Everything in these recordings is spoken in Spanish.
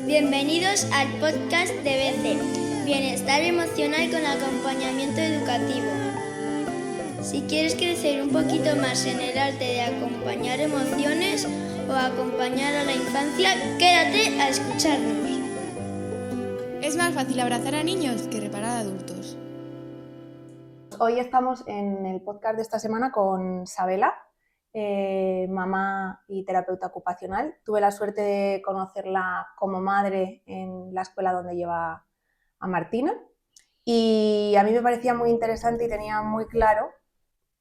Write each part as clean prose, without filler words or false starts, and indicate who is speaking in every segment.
Speaker 1: Bienvenidos al podcast de BC, Bienestar Emocional con Acompañamiento Educativo. Si quieres crecer un poquito más en el arte de acompañar emociones o acompañar a la infancia, quédate a escucharnos.
Speaker 2: Es más fácil abrazar a niños que reparar a adultos.
Speaker 3: Hoy estamos en el podcast de esta semana con Sabela, mamá y terapeuta ocupacional. Tuve la suerte de conocerla como madre en la escuela donde lleva a Martina y a mí me parecía muy interesante y tenía muy claro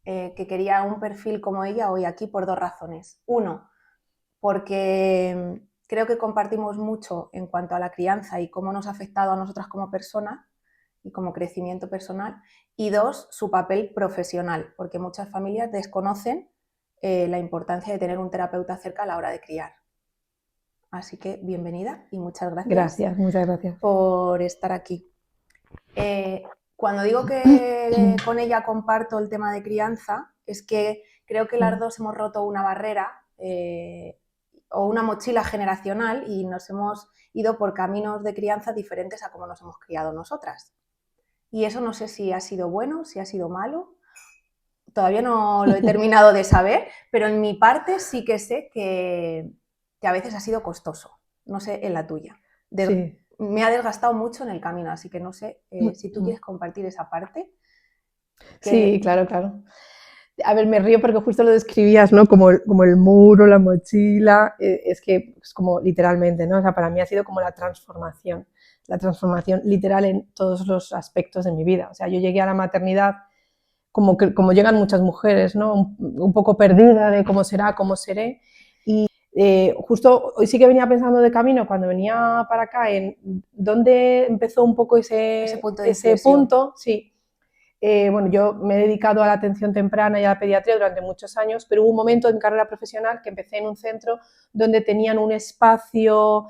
Speaker 3: que quería un perfil como ella hoy aquí por dos razones. Uno, porque creo que compartimos mucho en cuanto a la crianza y cómo nos ha afectado a nosotras como personas y como crecimiento personal. Y dos, su papel profesional, porque muchas familias desconocen la importancia de tener un terapeuta cerca a la hora de criar. Así que bienvenida y muchas gracias.
Speaker 4: Muchas gracias.
Speaker 3: Por estar aquí. Cuando digo que con ella comparto el tema de crianza, es que creo que las dos hemos roto una barrera o una mochila generacional y nos hemos ido por caminos de crianza diferentes a como nos hemos criado nosotras. Y eso no sé si ha sido bueno, si ha sido malo. Todavía no lo he terminado de saber, pero en mi parte sí que sé que a veces ha sido costoso. No sé en la tuya.
Speaker 4: Sí.
Speaker 3: Me ha desgastado mucho en el camino, así que no sé si tú quieres compartir esa parte.
Speaker 4: Sí, claro. A ver, me río porque justo lo describías, ¿no? Como el muro, la mochila, es que es como literalmente, ¿no? O sea, para mí ha sido como la transformación literal en todos los aspectos de mi vida. O sea, yo llegué a la maternidad como llegan muchas mujeres, ¿no? Un poco perdida de cómo será, cómo seré. Y justo hoy sí que venía pensando de camino, cuando venía para acá, en dónde empezó un poco ese punto, sí. Bueno, yo me he dedicado a la atención temprana y a la pediatría durante muchos años, pero hubo un momento en mi carrera profesional que empecé en un centro donde tenían un espacio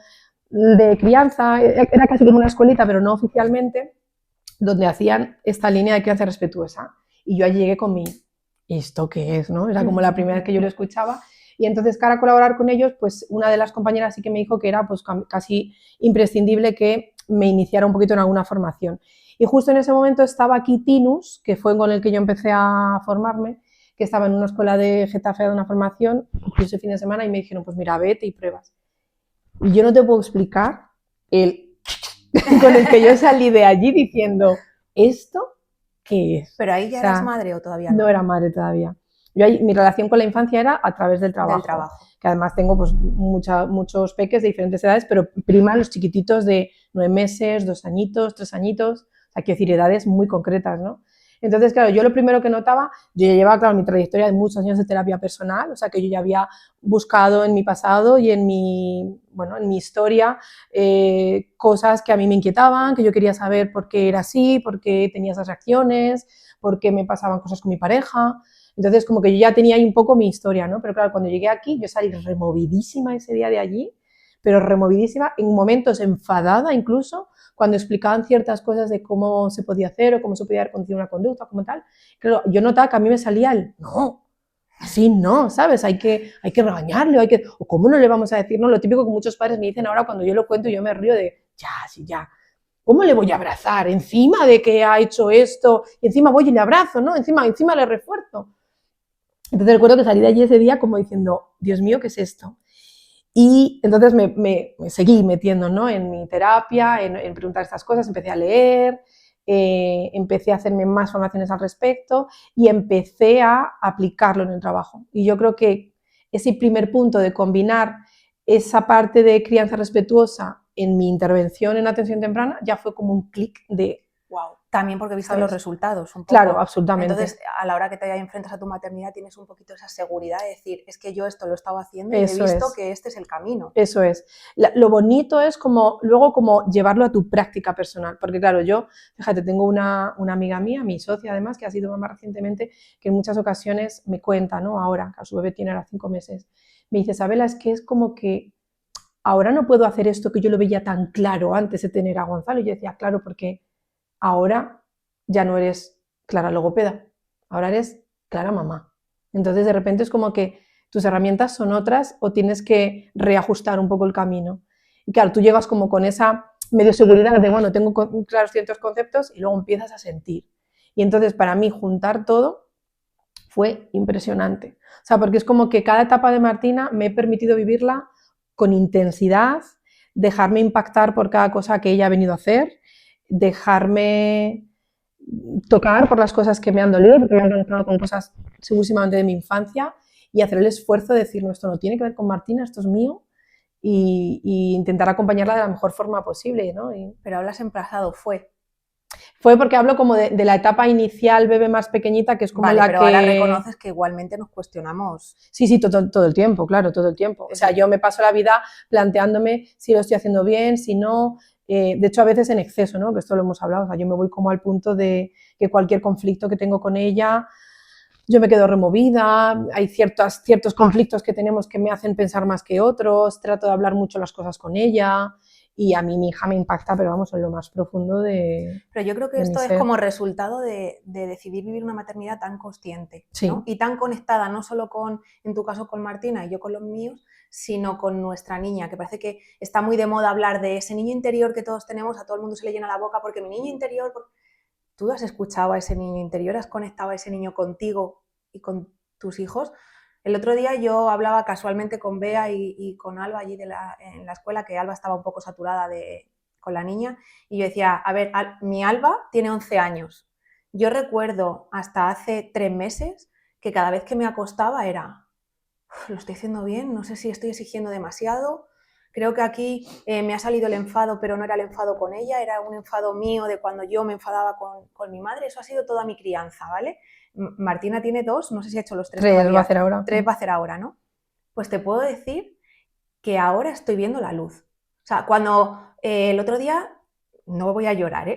Speaker 4: de crianza, era casi como una escuelita, pero no oficialmente, donde hacían esta línea de crianza respetuosa. Y yo allí llegué con mi, ¿esto qué es? ¿No? Era como la primera vez que yo lo escuchaba. Y entonces, para colaborar con ellos, pues una de las compañeras sí que me dijo que era pues casi imprescindible que me iniciara un poquito en alguna formación. Y justo en ese momento estaba aquí Tinus, que fue con el que yo empecé a formarme, que estaba en una escuela de Getafe de una formación, ese fin de semana, y me dijeron, pues mira, vete y pruebas. Y yo no te puedo explicar el con el que yo salí de allí diciendo, ¿esto qué es?
Speaker 3: ¿Pero ahí ya eras madre o todavía no?
Speaker 4: No era madre todavía. Yo ahí, mi relación con la infancia era a través del trabajo. Que además tengo pues muchos peques de diferentes edades, pero prima los chiquititos de 9 meses, 2 añitos, 3 añitos, o sea, quiero decir, edades muy concretas, ¿no? Entonces, claro, yo lo primero que notaba, yo ya llevaba, claro, mi trayectoria de muchos años de terapia personal, o sea, que yo ya había buscado en mi pasado y en mi historia cosas que a mí me inquietaban, que yo quería saber por qué era así, por qué tenía esas reacciones, por qué me pasaban cosas con mi pareja. Entonces, como que yo ya tenía ahí un poco mi historia, ¿no? Pero claro, cuando llegué aquí, yo salí removidísima ese día de allí, pero removidísima, en momentos enfadada incluso, cuando explicaban ciertas cosas de cómo se podía hacer o cómo se podía conducir una conducta, como tal. Claro, yo notaba que a mí me salía el no, así no, ¿sabes? Hay que regañarle, o cómo no le vamos a decir, ¿no? Lo típico que muchos padres me dicen ahora cuando yo lo cuento, yo me río de, ya, ¿cómo le voy a abrazar? Encima de que ha hecho esto, y encima voy y le abrazo, ¿no? Encima le refuerzo. Entonces recuerdo que salí de allí ese día como diciendo, Dios mío, ¿qué es esto? Y entonces me seguí metiendo, ¿no? En mi terapia, en preguntar estas cosas, empecé a leer, empecé a hacerme más formaciones al respecto y empecé a aplicarlo en el trabajo. Y yo creo que ese primer punto de combinar esa parte de crianza respetuosa en mi intervención en atención temprana ya fue como un clic de wow.
Speaker 3: También porque viste los resultados un poco.
Speaker 4: Claro, absolutamente.
Speaker 3: Entonces, a la hora que te enfrentas a tu maternidad, tienes un poquito esa seguridad de decir, es que yo esto lo estaba haciendo y he visto que este es el camino.
Speaker 4: Eso es. Lo bonito es luego llevarlo a tu práctica personal. Porque claro, yo, fíjate, tengo una amiga mía, mi socia además, que ha sido mamá recientemente, que en muchas ocasiones me cuenta, ¿no? Ahora, que su bebé tiene ahora 5 meses, me dice, Sabela, es que es como que ahora no puedo hacer esto que yo lo veía tan claro antes de tener a Gonzalo. Y yo decía, claro, porque ahora ya no eres Clara logopeda, ahora eres Clara mamá. Entonces, de repente es como que tus herramientas son otras o tienes que reajustar un poco el camino. Y claro, tú llegas como con esa medio seguridad de, bueno, tengo claros ciertos conceptos y luego empiezas a sentir. Y entonces para mí juntar todo fue impresionante. O sea, porque es como que cada etapa de Martina me he permitido vivirla con intensidad, dejarme impactar por cada cosa que ella ha venido a hacer, dejarme tocar por las cosas que me han dolido, porque me han conectado con cosas segurísimamente de mi infancia, y hacer el esfuerzo de decir, no, esto no tiene que ver con Martina, esto es mío, y intentar acompañarla de la mejor forma posible, ¿no?
Speaker 3: Pero hablas en pasado, fue
Speaker 4: porque hablo como de la etapa inicial, bebé más pequeñita, que es como
Speaker 3: vale,
Speaker 4: la
Speaker 3: pero
Speaker 4: que...
Speaker 3: ahora reconoces que igualmente nos cuestionamos.
Speaker 4: Sí, todo el tiempo, claro, todo el tiempo. O sea, yo me paso la vida planteándome si lo estoy haciendo bien, si no... de hecho, a veces en exceso, ¿no? Que esto lo hemos hablado. O sea, yo me voy como al punto de que cualquier conflicto que tengo con ella, yo me quedo removida, hay ciertos conflictos que tenemos que me hacen pensar más que otros, trato de hablar mucho las cosas con ella, y a mí mi hija me impacta, pero vamos, en lo más profundo de...
Speaker 3: Pero yo creo que esto es como resultado de decidir vivir una maternidad tan consciente,
Speaker 4: sí,
Speaker 3: ¿no? Y tan conectada, no solo con, en tu caso con Martina y yo con los míos, sino con nuestra niña, que parece que está muy de moda hablar de ese niño interior que todos tenemos, a todo el mundo se le llena la boca porque mi niño interior... ¿Tú has escuchado a ese niño interior? ¿Has conectado a ese niño contigo y con tus hijos? El otro día yo hablaba casualmente con Bea y con Alba allí en la escuela, que Alba estaba un poco saturada con la niña, y yo decía, a ver, mi Alba tiene 11 años. Yo recuerdo hasta hace 3 meses que cada vez que me acostaba era, lo estoy haciendo bien, no sé si estoy exigiendo demasiado. Creo que aquí me ha salido el enfado, pero no era el enfado con ella, era un enfado mío de cuando yo me enfadaba con mi madre. Eso ha sido toda mi crianza, ¿vale? Martina tiene 2, no sé si ha hecho los 3 todavía.
Speaker 4: 3 va a hacer ahora.
Speaker 3: 3 va a hacer ahora, ¿no? Pues te puedo decir que ahora estoy viendo la luz. O sea, cuando el otro día, no voy a llorar,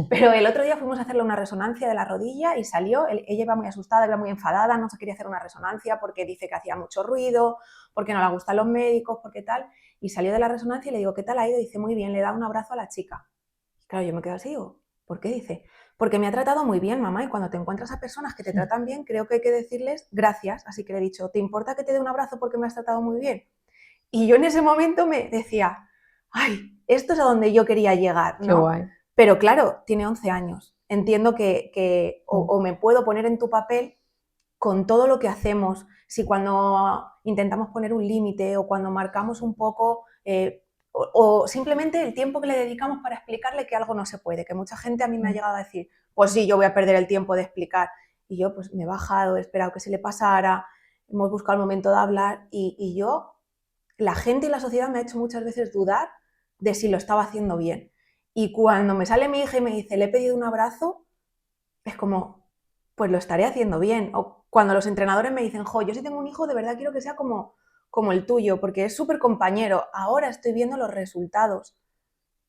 Speaker 3: pero el otro día fuimos a hacerle una resonancia de la rodilla y salió, ella iba muy asustada, iba muy enfadada, no se quería hacer una resonancia porque dice que hacía mucho ruido, porque no le gustan los médicos, porque tal, y salió de la resonancia y le digo, ¿qué tal ha ido? Y dice, muy bien, le da un abrazo a la chica. Y claro, yo me quedo así, digo, ¿por qué? Dice, porque me ha tratado muy bien, mamá, y cuando te encuentras a personas que te tratan bien, creo que hay que decirles gracias, así que le he dicho, ¿te importa que te dé un abrazo porque me has tratado muy bien? Y yo en ese momento me decía, ay, esto es a donde yo quería llegar, ¿no?
Speaker 4: Qué guay.
Speaker 3: Pero claro, tiene 11 años. Entiendo que o me puedo poner en tu papel con todo lo que hacemos. Si cuando intentamos poner un límite o cuando marcamos un poco o simplemente el tiempo que le dedicamos para explicarle que algo no se puede, que mucha gente a mí me ha llegado a decir, pues sí, yo voy a perder el tiempo de explicar. Y yo pues me he bajado, he esperado que se le pasara, hemos buscado el momento de hablar y yo, la gente y la sociedad me ha hecho muchas veces dudar de si lo estaba haciendo bien. Y cuando me sale mi hija y me dice, le he pedido un abrazo, es como, pues lo estaré haciendo bien. O cuando los entrenadores me dicen, jo, yo si tengo un hijo de verdad quiero que sea como el tuyo, porque es súper compañero. Ahora estoy viendo los resultados.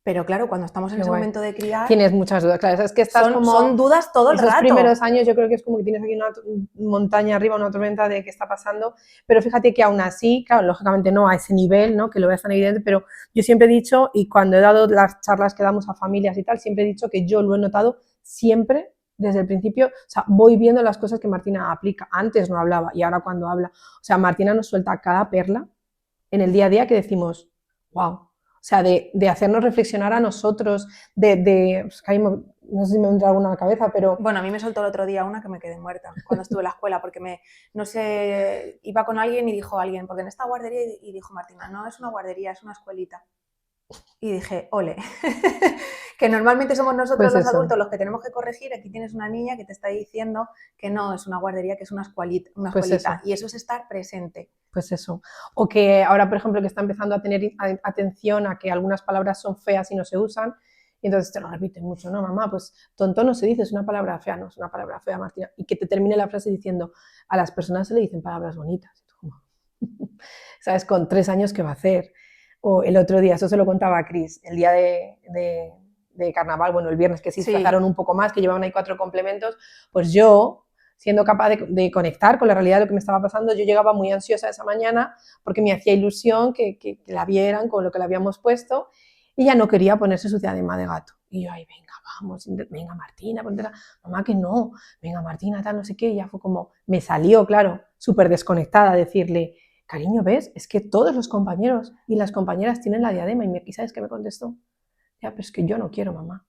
Speaker 3: Pero claro, cuando estamos en ese momento de criar...
Speaker 4: Tienes muchas dudas, claro, es que estás
Speaker 3: son dudas todo el rato.
Speaker 4: Esos primeros años yo creo que es como que tienes aquí una montaña arriba, una tormenta de qué está pasando, pero fíjate que aún así, claro, lógicamente no a ese nivel, ¿no? Que lo veas tan evidente, pero yo siempre he dicho, y cuando he dado las charlas que damos a familias y tal, siempre he dicho que yo lo he notado siempre desde el principio, o sea, voy viendo las cosas que Martina aplica. Antes no hablaba y ahora cuando habla, o sea, Martina nos suelta cada perla en el día a día que decimos, wow. O sea, de hacernos reflexionar a nosotros, pues, no sé si me entra alguna a la cabeza, pero...
Speaker 3: Bueno, a mí me soltó el otro día una que me quedé muerta cuando estuve en la escuela, porque no sé, iba con alguien y dijo alguien, porque en esta guardería, y dijo Martina, no es una guardería, es una escuelita. Y dije, ole, que normalmente somos nosotros
Speaker 4: pues
Speaker 3: los adultos los que tenemos que corregir, aquí tienes una niña que te está diciendo que no es una guardería, que es una escuelita,
Speaker 4: pues
Speaker 3: y eso es estar presente.
Speaker 4: Pues eso, o que ahora, por ejemplo, que está empezando a tener atención a que algunas palabras son feas y no se usan, y entonces te lo repiten mucho, ¿no, mamá? Pues tonto no se dice, es una palabra fea, no es una palabra fea, Martina, y que te termine la frase diciendo, a las personas se le dicen palabras bonitas, ¿sabes? Con 3 años, ¿qué va a hacer? O el otro día, eso se lo contaba a Cris, el día de carnaval, bueno, el viernes que se disfrazaron un poco más, que llevaban ahí 4 complementos, pues yo, siendo capaz de conectar con la realidad de lo que me estaba pasando, yo llegaba muy ansiosa esa mañana porque me hacía ilusión que la vieran con lo que le habíamos puesto y ella no quería ponerse su diadema de gato. Y yo, ay, venga, vamos, venga Martina, ponte mamá que no, venga Martina, tal, no sé qué, y ya fue como, me salió, claro, súper desconectada decirle, cariño, ¿ves? Es que todos los compañeros y las compañeras tienen la diadema. ¿Y sabes qué me contestó? Ya, pero es que yo no quiero, mamá.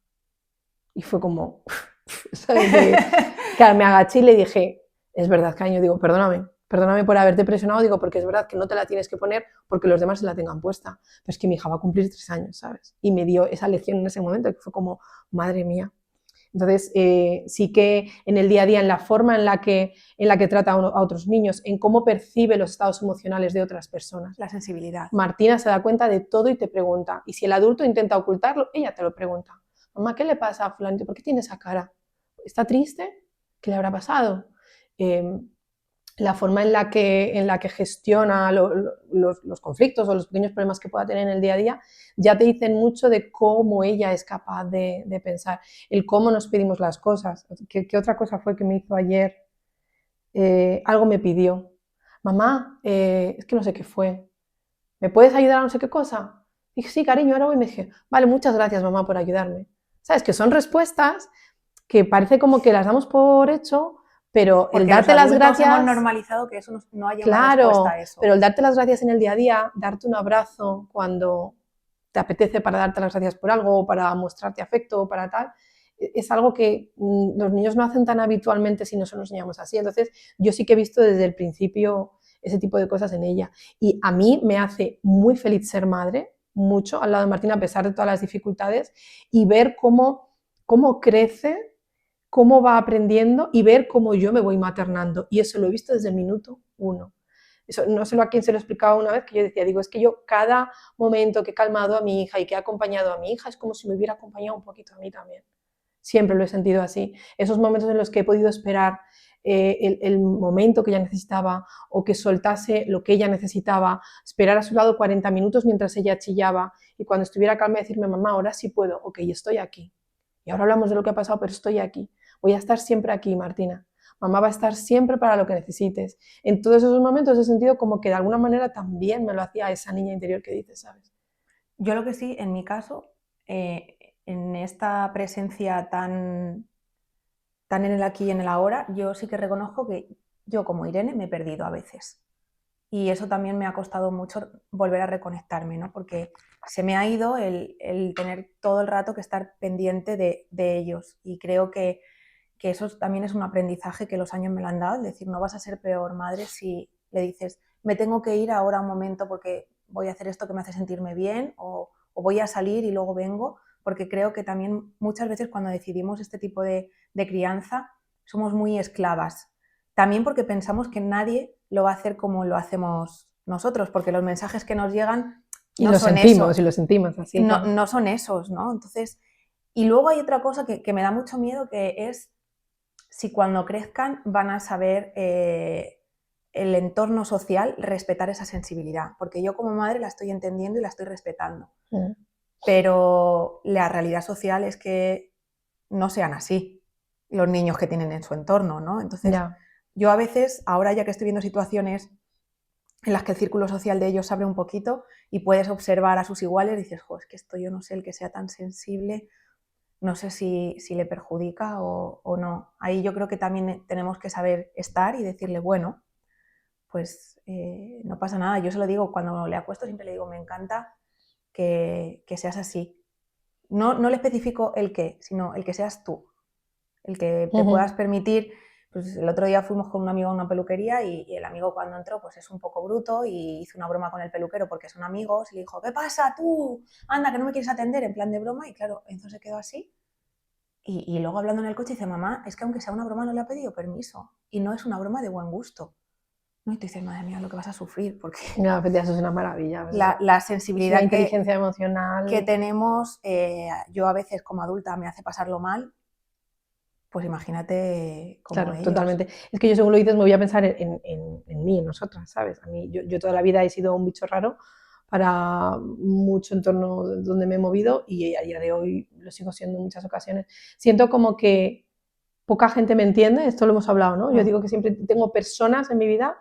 Speaker 4: Y fue como, ¿sabes? Claro, me agaché y le dije, es verdad, cariño, digo, perdóname por haberte presionado, digo, porque es verdad que no te la tienes que poner porque los demás se la tengan puesta. Pero es que mi hija va a cumplir 3 años, ¿sabes? Y me dio esa lección en ese momento, que fue como, madre mía. Entonces, sí que en el día a día, en la forma en la que trata a otros niños, en cómo percibe los estados emocionales de otras personas.
Speaker 3: La sensibilidad.
Speaker 4: Martina se da cuenta de todo y te pregunta. Y si el adulto intenta ocultarlo, ella te lo pregunta. Mamá, ¿qué le pasa a fulanito? ¿Por qué tiene esa cara? ¿Está triste? ¿Qué le habrá pasado? La forma en la que gestiona los conflictos o los pequeños problemas que pueda tener en el día a día, ya te dicen mucho de cómo ella es capaz de pensar, el cómo nos pedimos las cosas. ¿Qué otra cosa fue que me hizo ayer? Algo me pidió. Mamá, es que no sé qué fue. ¿Me puedes ayudar a no sé qué cosa? Dije, sí, cariño, ahora voy. Y me dije, vale, muchas gracias, mamá, por ayudarme. ¿Sabes? Que son respuestas que parece como que las damos por hecho, pero
Speaker 3: porque
Speaker 4: el darte las gracias...
Speaker 3: hemos normalizado que eso no haya
Speaker 4: claro,
Speaker 3: una respuesta a eso.
Speaker 4: Pero el darte las gracias en el día a día, darte un abrazo cuando te apetece para darte las gracias por algo, o para mostrarte afecto, o para tal, es algo que los niños no hacen tan habitualmente si no se nos enseñamos así. Entonces, yo sí que he visto desde el principio ese tipo de cosas en ella. Y a mí me hace muy feliz ser madre, mucho, al lado de Martina, a pesar de todas las dificultades, y ver cómo crece, cómo va aprendiendo y ver cómo yo me voy maternando. Y eso lo he visto desde el minuto 1. Eso, no sé a quién se lo explicaba una vez, que yo decía, digo, es que yo cada momento que he calmado a mi hija y que he acompañado a mi hija es como si me hubiera acompañado un poquito a mí también. Siempre lo he sentido así. Esos momentos en los que he podido esperar el momento que ella necesitaba o que soltase lo que ella necesitaba, esperar a su lado 40 minutos mientras ella chillaba y cuando estuviera calma decirme, mamá, ahora sí puedo, ok, estoy aquí. Y ahora hablamos de lo que ha pasado, pero estoy aquí. Voy a estar siempre aquí, Martina. Mamá va a estar siempre para lo que necesites. En todos esos momentos he sentido como que de alguna manera también me lo hacía esa niña interior que dices, ¿sabes?
Speaker 3: Yo lo que sí, en mi caso, en esta presencia tan en el aquí y en el ahora, yo sí que reconozco que yo como Irene me he perdido a veces. Y eso también me ha costado mucho volver a reconectarme, ¿no? Porque se me ha ido el tener todo el rato que estar pendiente de ellos. Y creo que eso también es un aprendizaje que los años me lo han dado, es decir, no vas a ser peor madre si le dices, me tengo que ir ahora un momento porque voy a hacer esto que me hace sentirme bien o voy a salir y luego vengo, porque creo que también muchas veces cuando decidimos este tipo de crianza somos muy esclavas. También porque pensamos que nadie lo va a hacer como lo hacemos nosotros, porque los mensajes que nos llegan no son esos.
Speaker 4: Y lo sentimos así.
Speaker 3: No son esos, ¿no? Entonces, y luego hay otra cosa que me da mucho miedo, que es si cuando crezcan van a saber el entorno social respetar esa sensibilidad, porque yo como madre la estoy entendiendo y la estoy respetando, pero la realidad social es que no sean así los niños que tienen en su entorno, ¿no? Entonces, yo a veces, ahora ya que estoy viendo situaciones en las que el círculo social de ellos se abre un poquito y puedes observar a sus iguales, dices, jo, es que esto yo no sé, el que sea tan sensible, no sé si le perjudica o no. Ahí yo creo que también tenemos que saber estar y decirle, bueno, pues no pasa nada. Yo se lo digo, cuando le acuesto siempre le digo, me encanta que seas así. No le especifico el qué, sino el que seas tú. El que te puedas permitir. Pues el otro día fuimos con un amigo a una peluquería y el amigo cuando entró pues es un poco bruto y hizo una broma con el peluquero porque son amigos y le dijo, ¿qué pasa tú? Anda, que no me quieres atender, en plan de broma. Y claro, Enzo se quedó así y luego hablando en el coche dice, mamá, es que aunque sea una broma no le ha pedido permiso y no es una broma de buen gusto. ¿No? Y tú dices, madre mía, lo que vas a sufrir, porque
Speaker 4: no, eso es una maravilla.
Speaker 3: La sensibilidad,
Speaker 4: la inteligencia emocional
Speaker 3: que tenemos, yo a veces como adulta me hace pasarlo mal. Pues imagínate cómo
Speaker 4: claro,
Speaker 3: ellos.
Speaker 4: Totalmente. Es que yo, según lo dices, me voy a pensar en mí, en nosotras, ¿sabes? A mí, yo toda la vida he sido un bicho raro para mucho entorno donde me he movido y a día de hoy lo sigo siendo en muchas ocasiones. Siento como que poca gente me entiende, esto lo hemos hablado, ¿no? Yo digo que siempre tengo personas en mi vida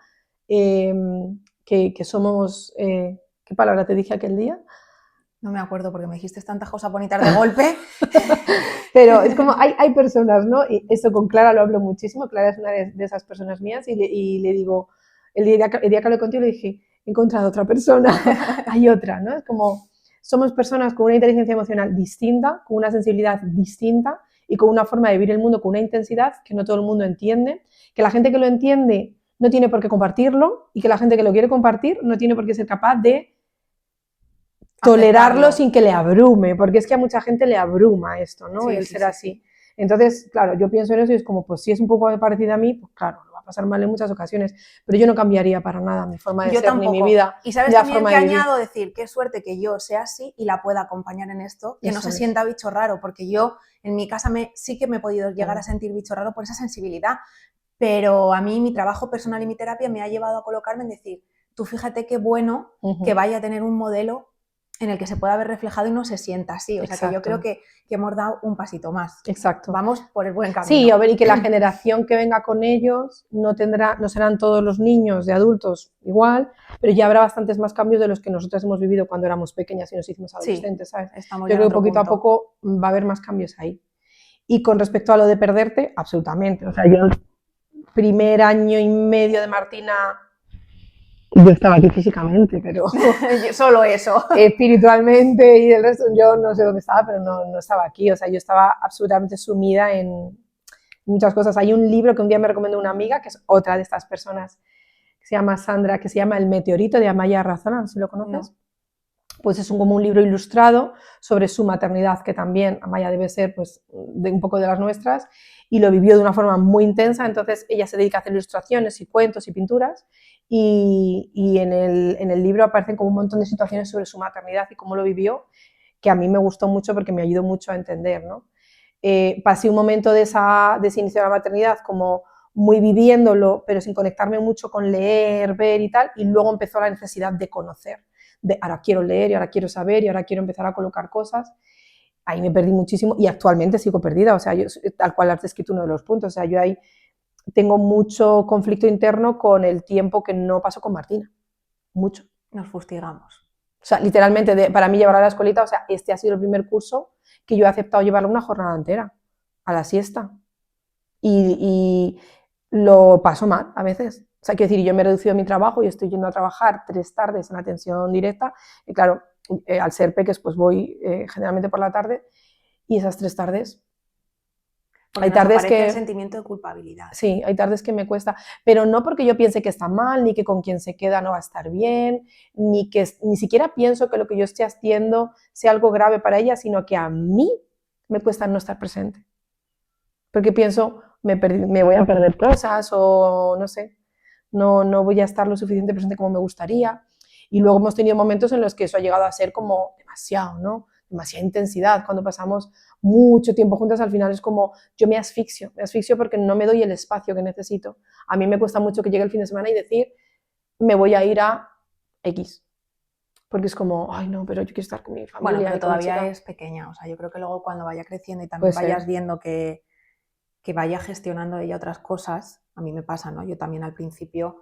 Speaker 4: que somos... ¿qué palabra te dije aquel día?
Speaker 3: No me acuerdo porque me dijiste tantas cosas bonitas de golpe.
Speaker 4: Pero es como, hay personas, ¿no? Y eso con Clara lo hablo muchísimo. Clara es una de esas personas mías y le digo, el día que hablé contigo le dije, he encontrado otra persona, hay otra, ¿no? Es como, somos personas con una inteligencia emocional distinta, con una sensibilidad distinta y con una forma de vivir el mundo con una intensidad que no todo el mundo entiende, que la gente que lo entiende no tiene por qué compartirlo y que la gente que lo quiere compartir no tiene por qué ser capaz de tolerarlo sin que le abrume, porque es que a mucha gente le abruma esto, ¿no?
Speaker 3: Sí,
Speaker 4: el
Speaker 3: sí,
Speaker 4: ser
Speaker 3: sí.
Speaker 4: así. Entonces, claro, yo pienso en eso y es como, pues si es un poco parecido a mí, pues claro, lo va a pasar mal en muchas ocasiones, pero yo no cambiaría para nada mi forma de
Speaker 3: Yo
Speaker 4: ser,
Speaker 3: tampoco.
Speaker 4: ni mi vida,
Speaker 3: y sabes
Speaker 4: ni la
Speaker 3: también
Speaker 4: forma
Speaker 3: que
Speaker 4: de vivir.
Speaker 3: añado decir, qué suerte que yo sea así y la pueda acompañar en esto, que no
Speaker 4: Eso
Speaker 3: se
Speaker 4: es.
Speaker 3: sienta bicho raro, porque yo en mi casa sí que me he podido llegar a sentir bicho raro por esa sensibilidad, pero a mí mi trabajo personal y mi terapia me ha llevado a colocarme en decir, tú fíjate qué bueno que vaya a tener un modelo en el que se pueda ver reflejado y no se sienta así. O sea, que yo creo que hemos dado un pasito más.
Speaker 4: Exacto.
Speaker 3: Vamos por el buen camino.
Speaker 4: Sí, a ver, y que la generación que venga con ellos no serán todos los niños de adultos igual, pero ya habrá bastantes más cambios de los que nosotros hemos vivido cuando éramos pequeñas y nos hicimos adolescentes,
Speaker 3: Sí,
Speaker 4: ¿sabes?
Speaker 3: estamos
Speaker 4: Yo
Speaker 3: ya
Speaker 4: creo
Speaker 3: en
Speaker 4: que
Speaker 3: otro
Speaker 4: poquito
Speaker 3: punto.
Speaker 4: a poco va a haber más cambios ahí. Y con respecto a lo de perderte, absolutamente. O sea, yo el primer año y medio de Martina, yo estaba aquí físicamente, pero
Speaker 3: Solo eso.
Speaker 4: espiritualmente y el resto, yo no sé dónde estaba, pero no estaba aquí. O sea, yo estaba absolutamente sumida en muchas cosas. Hay un libro que un día me recomendó una amiga, que es otra de estas personas, que se llama Sandra, que se llama El meteorito, de Amaya Razona, no sé si lo conoces. No. Pues es como un libro ilustrado sobre su maternidad, que también Amaya debe ser pues, un poco de las nuestras, y lo vivió de una forma muy intensa. Entonces ella se dedica a hacer ilustraciones y cuentos y pinturas, y en el libro aparecen como un montón de situaciones sobre su maternidad y cómo lo vivió, que a mí me gustó mucho porque me ayudó mucho a entender, ¿no? Pasé un momento de ese inicio de la maternidad como muy viviéndolo, pero sin conectarme mucho con leer, ver y tal, y luego empezó la necesidad de conocer, de ahora quiero leer y ahora quiero saber y ahora quiero empezar a colocar cosas. Ahí me perdí muchísimo y actualmente sigo perdida, o sea, yo, tal cual has descrito uno de los puntos, o sea, yo ahí tengo mucho conflicto interno con el tiempo que no paso con Martina, mucho.
Speaker 3: Nos fustigamos.
Speaker 4: O sea, literalmente, para mí llevarla a la escuelita, o sea, este ha sido el primer curso que yo he aceptado llevarla una jornada entera, a la siesta. Y lo paso mal a veces. O sea, quiero decir, yo me he reducido mi trabajo y estoy yendo a trabajar 3 tardes en atención directa. Y claro, al ser peques, pues voy generalmente por la tarde. Y esas 3 tardes...
Speaker 3: Porque hay tardes que el sentimiento de culpabilidad.
Speaker 4: Sí, hay tardes que me cuesta, pero no porque yo piense que está mal, ni que con quien se queda no va a estar bien, ni siquiera pienso que lo que yo esté haciendo sea algo grave para ella, sino que a mí me cuesta no estar presente. Porque pienso, me voy a perder cosas o no sé, no voy a estar lo suficiente presente como me gustaría. Y luego hemos tenido momentos en los que eso ha llegado a ser como demasiado, ¿no? Demasiada intensidad. Cuando pasamos mucho tiempo juntas, al final es como yo me asfixio porque no me doy el espacio que necesito. A mí me cuesta mucho que llegue el fin de semana y decir, me voy a ir a X. Porque es como, ay no, pero yo quiero estar con mi familia.
Speaker 3: Bueno, pero todavía es pequeña, o sea, yo creo que luego cuando vaya creciendo y también vayas viendo que vaya gestionando ella otras cosas, a mí me pasa, ¿no? Yo también al principio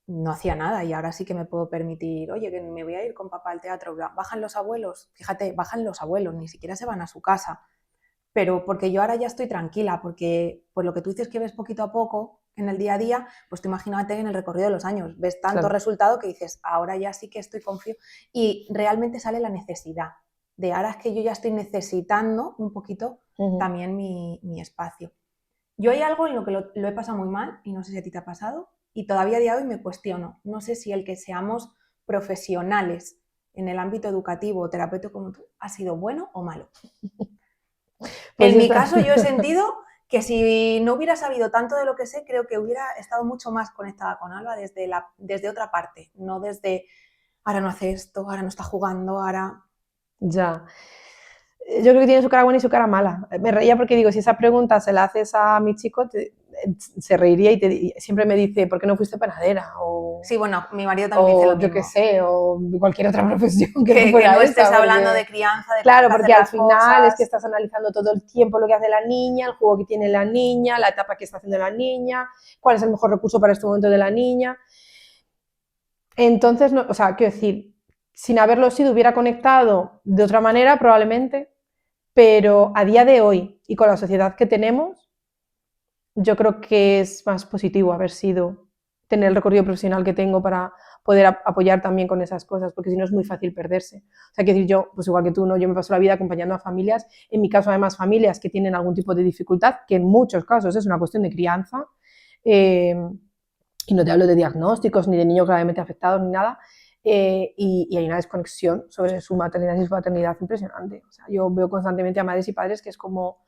Speaker 3: no hacía nada y ahora sí que me puedo permitir, oye, que me voy a ir con papá al teatro, bajan los abuelos, fíjate, bajan los abuelos, ni siquiera se van a su casa, pero porque yo ahora ya estoy tranquila, porque por lo que tú dices que ves poquito a poco en el día a día, pues tú imagínate en el recorrido de los años, ves tanto resultado que dices, ahora ya sí que estoy confío y realmente sale la necesidad de ahora es que yo ya estoy necesitando un poquito también mi espacio. Yo hay algo en lo que lo he pasado muy mal y no sé si a ti te ha pasado y todavía a día de hoy me cuestiono. No sé si el que seamos profesionales en el ámbito educativo o terapéutico como tú ha sido bueno o malo. Pues en mi caso yo he sentido que si no hubiera sabido tanto de lo que sé, creo que hubiera estado mucho más conectada con Alba desde otra parte, no desde ahora no hace esto, ahora no está jugando, ahora...
Speaker 4: Ya. Yo creo que tiene su cara buena y su cara mala. Me reía porque digo, si esa pregunta se la haces a mi chico, se reiría y siempre me dice, ¿por qué no fuiste panadera? O,
Speaker 3: sí, bueno, mi marido también dice lo mismo.
Speaker 4: Yo qué sé, o cualquier otra profesión
Speaker 3: que
Speaker 4: no fuera
Speaker 3: no estés
Speaker 4: esa,
Speaker 3: hablando de crianza, de
Speaker 4: claro, porque al final
Speaker 3: cosas.
Speaker 4: Es que estás analizando todo el tiempo lo que hace la niña, el juego que tiene la niña, la etapa que está haciendo la niña, cuál es el mejor recurso para este momento de la niña. Entonces, no, o sea, quiero decir, sin haberlo sido hubiera conectado de otra manera probablemente, pero a día de hoy y con la sociedad que tenemos, yo creo que es más positivo haber sido tener el recorrido profesional que tengo para poder apoyar también con esas cosas, porque si no es muy fácil perderse. O sea, quiero decir, yo, pues igual que tú, ¿no? Yo me paso la vida acompañando a familias, en mi caso además familias que tienen algún tipo de dificultad, que en muchos casos es una cuestión de crianza, y no te hablo de diagnósticos ni de niños gravemente afectados ni nada, y hay una desconexión sobre su maternidad y su paternidad impresionante. O sea, yo veo constantemente a madres y padres que es como,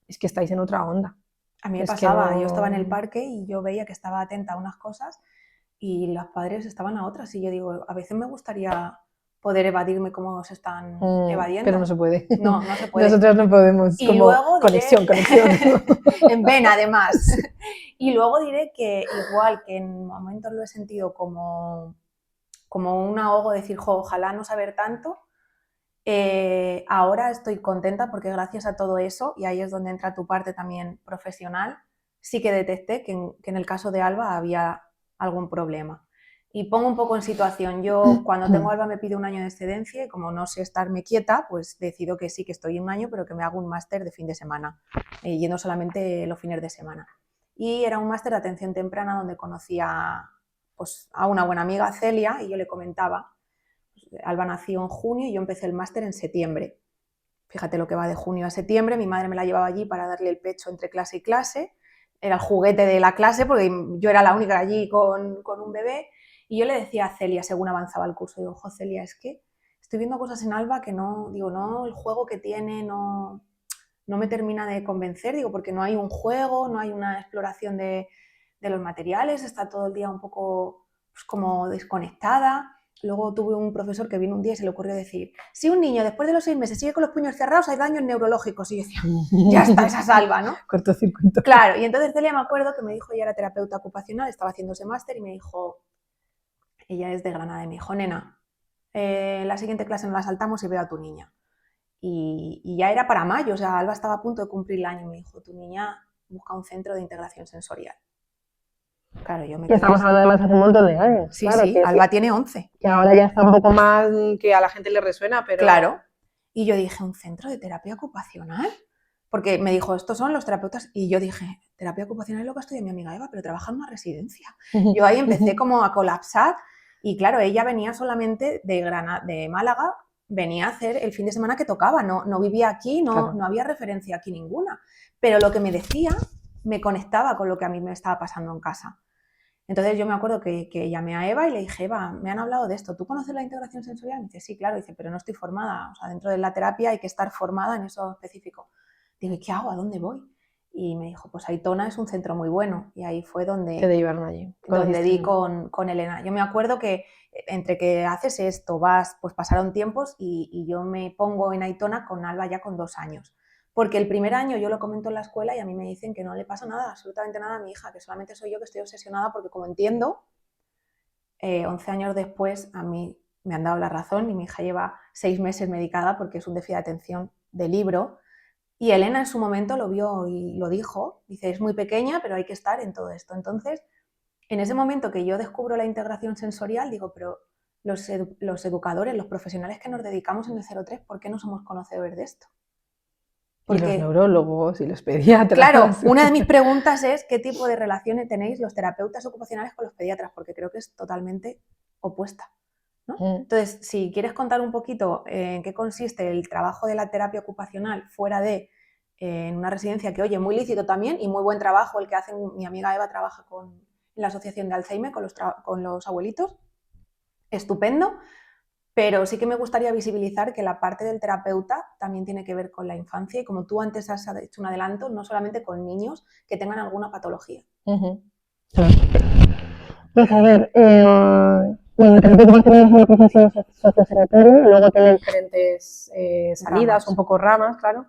Speaker 4: es que estáis en otra onda.
Speaker 3: A mí me pasaba, yo estaba en el parque y yo veía que estaba atenta a unas cosas y los padres estaban a otras, y yo digo, a veces me gustaría poder evadirme como se están evadiendo.
Speaker 4: Pero no se puede.
Speaker 3: No, no se puede.
Speaker 4: Nosotros no podemos,
Speaker 3: y
Speaker 4: como
Speaker 3: luego
Speaker 4: conexión.
Speaker 3: En vena, además. Y luego diré que igual que en momentos lo he sentido como un ahogo, decir, jo, ojalá no saber tanto, ahora estoy contenta porque gracias a todo eso, y ahí es donde entra tu parte también profesional, sí que detecté que en el caso de Alba había algún problema. Y pongo un poco en situación, yo cuando tengo a Alba me pide un año de excedencia y como no sé estarme quieta, pues decido que sí, que estoy un año, pero que me hago un máster de fin de semana, yendo solamente los fines de semana. Y era un máster de atención temprana donde conocí pues, a una buena amiga, Celia, y yo le comentaba, Alba nació en junio y yo empecé el máster en septiembre. Fíjate lo que va de junio a septiembre, mi madre me la llevaba allí para darle el pecho entre clase y clase, era el juguete de la clase porque yo era la única allí con un bebé, y yo le decía a Celia según avanzaba el curso, digo, ojo Celia, es que estoy viendo cosas en Alba que no, digo, no, el juego que tiene no me termina de convencer, digo, porque no hay un juego, no hay una exploración de los materiales, está todo el día un poco pues, como desconectada. Luego tuve un profesor que vino un día y se le ocurrió decir, si un niño después de los 6 meses sigue con los puños cerrados hay daños neurológicos. Y yo decía, ya está, esa salva, ¿no?
Speaker 4: Cortocircuito.
Speaker 3: Claro, y entonces Celia me acuerdo que me dijo, ella era terapeuta ocupacional, estaba haciendo ese máster y me dijo, ella es de Granada, y me dijo, nena, la siguiente clase nos la saltamos y veo a tu niña. Y ya era para mayo, o sea, Alba estaba a punto de cumplir el año y me dijo, tu niña busca un centro de integración sensorial. Claro, yo me quedé...
Speaker 4: Estamos hablando además hace un montón de años.
Speaker 3: Sí,
Speaker 4: claro,
Speaker 3: sí, Alba tiene 11.
Speaker 4: Que ahora ya está un poco más, que a la gente le resuena, pero...
Speaker 3: Claro. Y yo dije, ¿un centro de terapia ocupacional? Porque me dijo, estos son los terapeutas. Y yo dije, terapia ocupacional es lo que estudia mi amiga Eva, pero trabaja en una residencia. Yo ahí empecé como a colapsar. Y claro, ella venía solamente de Málaga, venía a hacer el fin de semana que tocaba. No vivía aquí,
Speaker 4: Claro.
Speaker 3: no había referencia aquí ninguna. Pero lo que me decía me conectaba con lo que a mí me estaba pasando en casa. Entonces yo me acuerdo que llamé a Eva y le dije, Eva, me han hablado de esto, ¿tú conoces la integración sensorial? Me dice, sí, claro, dice, pero no estoy formada, o sea, dentro de la terapia hay que estar formada en eso específico. Digo, ¿y qué hago? ¿A dónde voy? Y me dijo, pues Aitona es un centro muy bueno, y ahí fue donde...
Speaker 4: Te llevaron allí.
Speaker 3: Donde di con Elena. Yo me acuerdo que entre que haces esto, vas, pues pasaron tiempos y yo me pongo en Aitona con Alba ya con 2 años. Porque el primer año yo lo comento en la escuela y a mí me dicen que no le pasa nada, absolutamente nada a mi hija, que solamente soy yo que estoy obsesionada porque como entiendo, 11 años después a mí me han dado la razón y mi hija lleva 6 meses medicada porque es un déficit de atención de libro. Y Elena en su momento lo vio y lo dijo, dice, es muy pequeña pero hay que estar en todo esto. Entonces, en ese momento que yo descubro la integración sensorial, digo, pero los educadores, los profesionales que nos dedicamos en el 03, ¿por qué no somos conocedores de esto?
Speaker 4: Porque, y los neurólogos y los pediatras.
Speaker 3: Claro, una de mis preguntas es qué tipo de relaciones tenéis los terapeutas ocupacionales con los pediatras, porque creo que es totalmente opuesta, ¿no? Entonces, si quieres contar un poquito en qué consiste el trabajo de la terapia ocupacional fuera de en una residencia, que oye, muy lícito también y muy buen trabajo el que hace mi amiga Eva, trabaja en la asociación de Alzheimer con los abuelitos, estupendo. Pero sí que me gustaría visibilizar que la parte del terapeuta también tiene que ver con la infancia y como tú antes has hecho un adelanto, no solamente con niños que tengan alguna patología.
Speaker 4: Pues a ver, bueno, tenemos una profesión sociosanitaria, luego tiene diferentes salidas, un poco ramas, claro.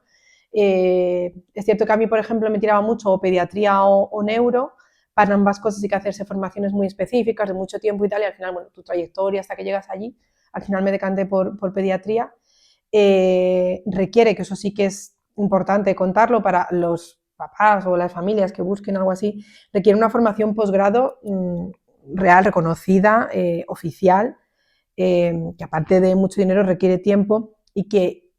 Speaker 4: Es cierto que a mí, por ejemplo, me tiraba mucho o pediatría o neuro. Para ambas cosas hay que hacerse formaciones muy específicas, de mucho tiempo y tal, y al final, bueno, tu trayectoria hasta que llegas allí. Al final me decanté por pediatría, requiere, que eso sí que es importante contarlo para los papás o las familias que busquen algo así, requiere una formación posgrado real, reconocida, oficial, que aparte de mucho dinero requiere tiempo y que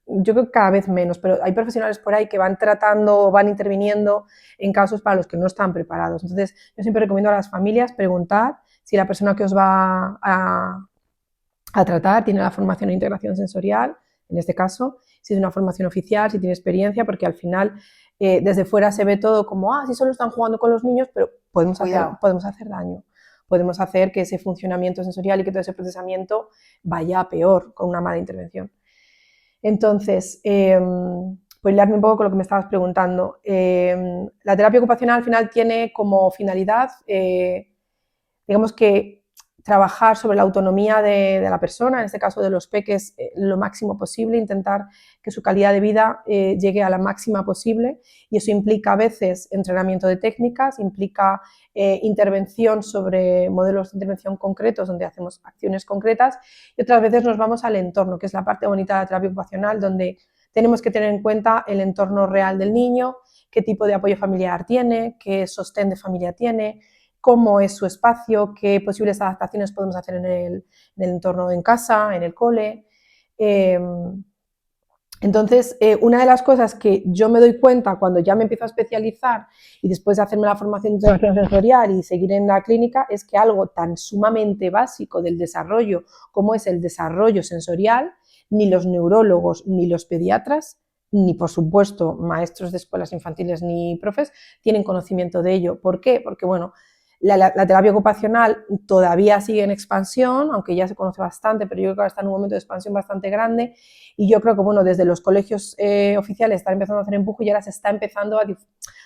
Speaker 4: yo creo que cada vez menos, pero hay profesionales por ahí que van tratando o van interviniendo en casos para los que no están preparados. Entonces, yo siempre recomiendo a las familias preguntar si la persona que os va a tratar tiene la formación en integración sensorial, en este caso, si es una formación oficial, si tiene experiencia, porque al final desde fuera se ve todo como, si solo están jugando con los niños, pero podemos hacer daño. Podemos hacer que ese funcionamiento sensorial y que todo ese procesamiento vaya a peor con una mala intervención. Entonces, por hilarme un poco con lo que me estabas preguntando, la terapia ocupacional al final tiene como finalidad, digamos que trabajar sobre la autonomía de la persona, en este caso de los peques, lo máximo posible, intentar que su calidad de vida llegue a la máxima posible, y eso implica a veces entrenamiento de técnicas, implica intervención sobre modelos de intervención concretos donde hacemos acciones concretas, y otras veces nos vamos al entorno, que es la parte bonita de la terapia ocupacional, donde tenemos que tener en cuenta el entorno real del niño, qué tipo de apoyo familiar tiene, qué sostén de familia tiene, cómo es su espacio, qué posibles adaptaciones podemos hacer en el entorno en casa, en el cole. Entonces, una de las cosas que yo me doy cuenta cuando ya me empiezo a especializar y después de hacerme la formación de integración sensorial y seguir en la clínica, es que algo tan sumamente básico del desarrollo como es el desarrollo sensorial, ni los neurólogos ni los pediatras, ni por supuesto maestros de escuelas infantiles ni profes, tienen conocimiento de ello. ¿Por qué? Porque bueno, la terapia ocupacional todavía sigue en expansión, aunque ya se conoce bastante, pero yo creo que ahora está en un momento de expansión bastante grande, y yo creo que bueno, desde los colegios oficiales están empezando a hacer empuje y ahora se está empezando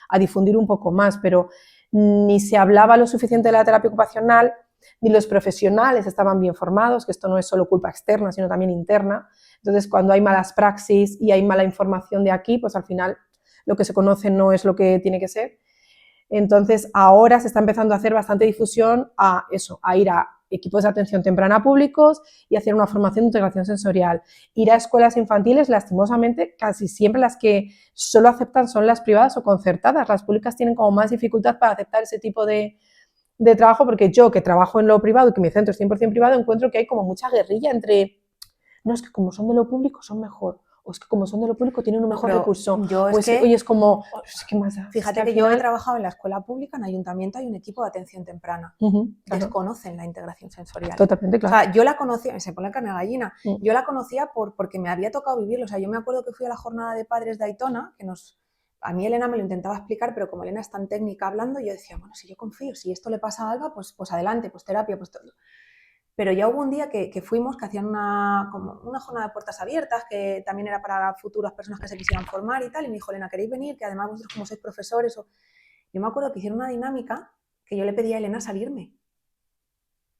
Speaker 4: a difundir un poco más, pero ni se hablaba lo suficiente de la terapia ocupacional, ni los profesionales estaban bien formados, que esto no es solo culpa externa, sino también interna. Entonces, cuando hay malas praxis y hay mala información de aquí, pues al final lo que se conoce no es lo que tiene que ser. Entonces, ahora se está empezando a hacer bastante difusión a eso, a ir a equipos de atención temprana públicos y hacer una formación de integración sensorial. Ir a escuelas infantiles, lastimosamente, casi siempre las que solo aceptan son las privadas o concertadas. Las públicas tienen como más dificultad para aceptar ese tipo de trabajo, porque yo, que trabajo en lo privado y que mi centro es 100% privado, encuentro que hay como mucha guerrilla entre, no, es que como son de lo público son mejor, o es que como son de lo público tienen un mejor recurso. Oye, es como, ¿qué más da?
Speaker 3: Fíjate que yo he trabajado en la escuela pública, en ayuntamiento hay un equipo de atención temprana. Claro. Desconocen la integración sensorial.
Speaker 4: Totalmente, claro.
Speaker 3: O sea, yo la conocía, se pone la carne de gallina, yo la conocía porque me había tocado vivirlo. O sea, yo me acuerdo que fui a la jornada de padres de Aitona, a mí Elena me lo intentaba explicar, pero como Elena es tan técnica hablando, yo decía, bueno, si yo confío, si esto le pasa a Alba, pues adelante, pues terapia, pues todo. Pero ya hubo un día que fuimos, que hacían como una jornada de puertas abiertas, que también era para futuras personas que se quisieran formar y tal, y me dijo, Elena, ¿queréis venir? Que además vosotros como sois profesores... Yo me acuerdo que hicieron una dinámica que yo le pedí a Elena salirme.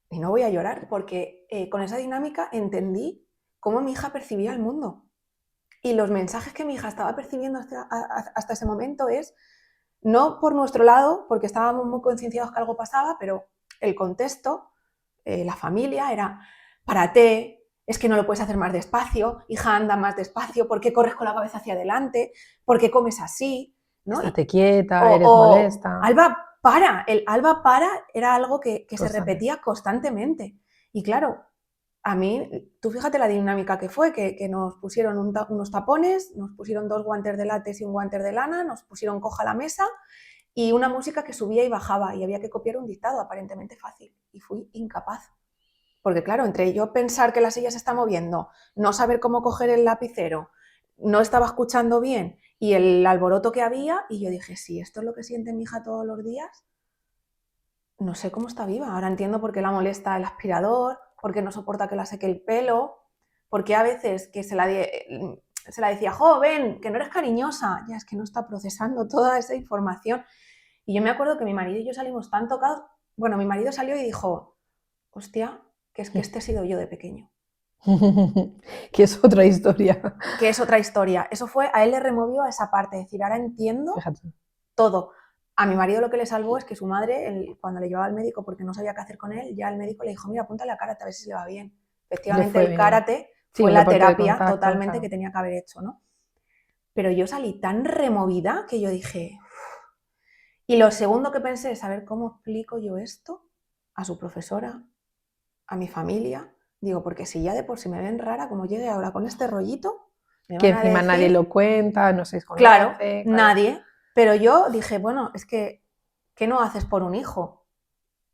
Speaker 3: Y no voy a llorar, porque con esa dinámica entendí cómo mi hija percibía el mundo. Y los mensajes que mi hija estaba percibiendo hasta ese momento es, no por nuestro lado, porque estábamos muy concienciados que algo pasaba, pero el contexto... la familia era, párate, es que no lo puedes hacer más despacio, hija, anda más despacio, ¿por qué corres con la cabeza hacia adelante? ¿Por qué comes así? ¿No?
Speaker 4: Estate quieta, eres molesta.
Speaker 3: Alba, para. El Alba, para era algo que se repetía constantemente. Y claro, a mí, tú fíjate la dinámica que fue, que nos pusieron unos tapones, nos pusieron 2 guantes de látex y un guante de lana, nos pusieron coja la mesa, y una música que subía y bajaba, y había que copiar un dictado aparentemente fácil, y fui incapaz. Porque claro, entre yo pensar que la silla se está moviendo, no saber cómo coger el lapicero, no estaba escuchando bien, y el alboroto que había, y yo dije, si esto es lo que siente mi hija todos los días, no sé cómo está viva. Ahora entiendo por qué la molesta el aspirador, por qué no soporta que la seque el pelo, porque a veces que se la decía, joven, que no eres cariñosa, ya es que no está procesando toda esa información. Y yo me acuerdo que mi marido y yo salimos tan tocados, bueno, mi marido salió y dijo, hostia, que es que este he sido yo de pequeño.
Speaker 4: Que es otra historia.
Speaker 3: Que es otra historia. Eso fue, a él le removió a esa parte, es decir, ahora entiendo todo. A mi marido lo que le salvó es que su madre, cuando le llevaba al médico porque no sabía qué hacer con él, ya el médico le dijo, mira, apúntale a karate a ver si se le va bien. Efectivamente, el karate fue la terapia totalmente que tenía que haber hecho, ¿no? Pero yo salí tan removida que yo dije... Y lo segundo que pensé es saber cómo explico yo esto a su profesora, a mi familia. Digo, porque si ya de por sí me ven rara, como llegue ahora con este rollito,
Speaker 4: Que encima nadie lo cuenta, no se conoce.
Speaker 3: Claro, nadie. Pero yo dije, bueno, es que, ¿qué no haces por un hijo?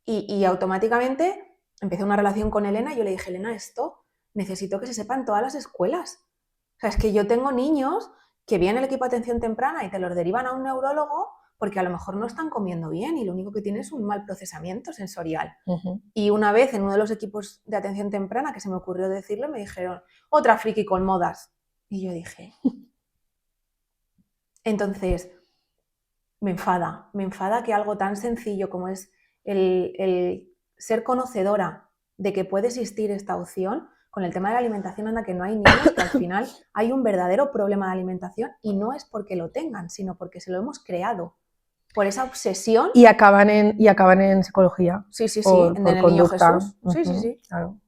Speaker 3: Y automáticamente empecé una relación con Elena y yo le dije, Elena, esto necesito que se sepa en todas las escuelas. O sea, es que yo tengo niños que viene el equipo de atención temprana y te los derivan a un neurólogo porque a lo mejor no están comiendo bien y lo único que tienen es un mal procesamiento sensorial. Y una vez en uno de los equipos de atención temprana que se me ocurrió decirlo, me dijeron, otra friki con modas. Y yo dije... Entonces, me enfada que algo tan sencillo como es el ser conocedora de que puede existir esta opción, con el tema de la alimentación, anda que no hay niños, que al final hay un verdadero problema de alimentación y no es porque lo tengan, sino porque se lo hemos creado por esa obsesión.
Speaker 4: Y acaban en psicología.
Speaker 3: Sí, en el Niño Jesús. Sí.
Speaker 4: Claro.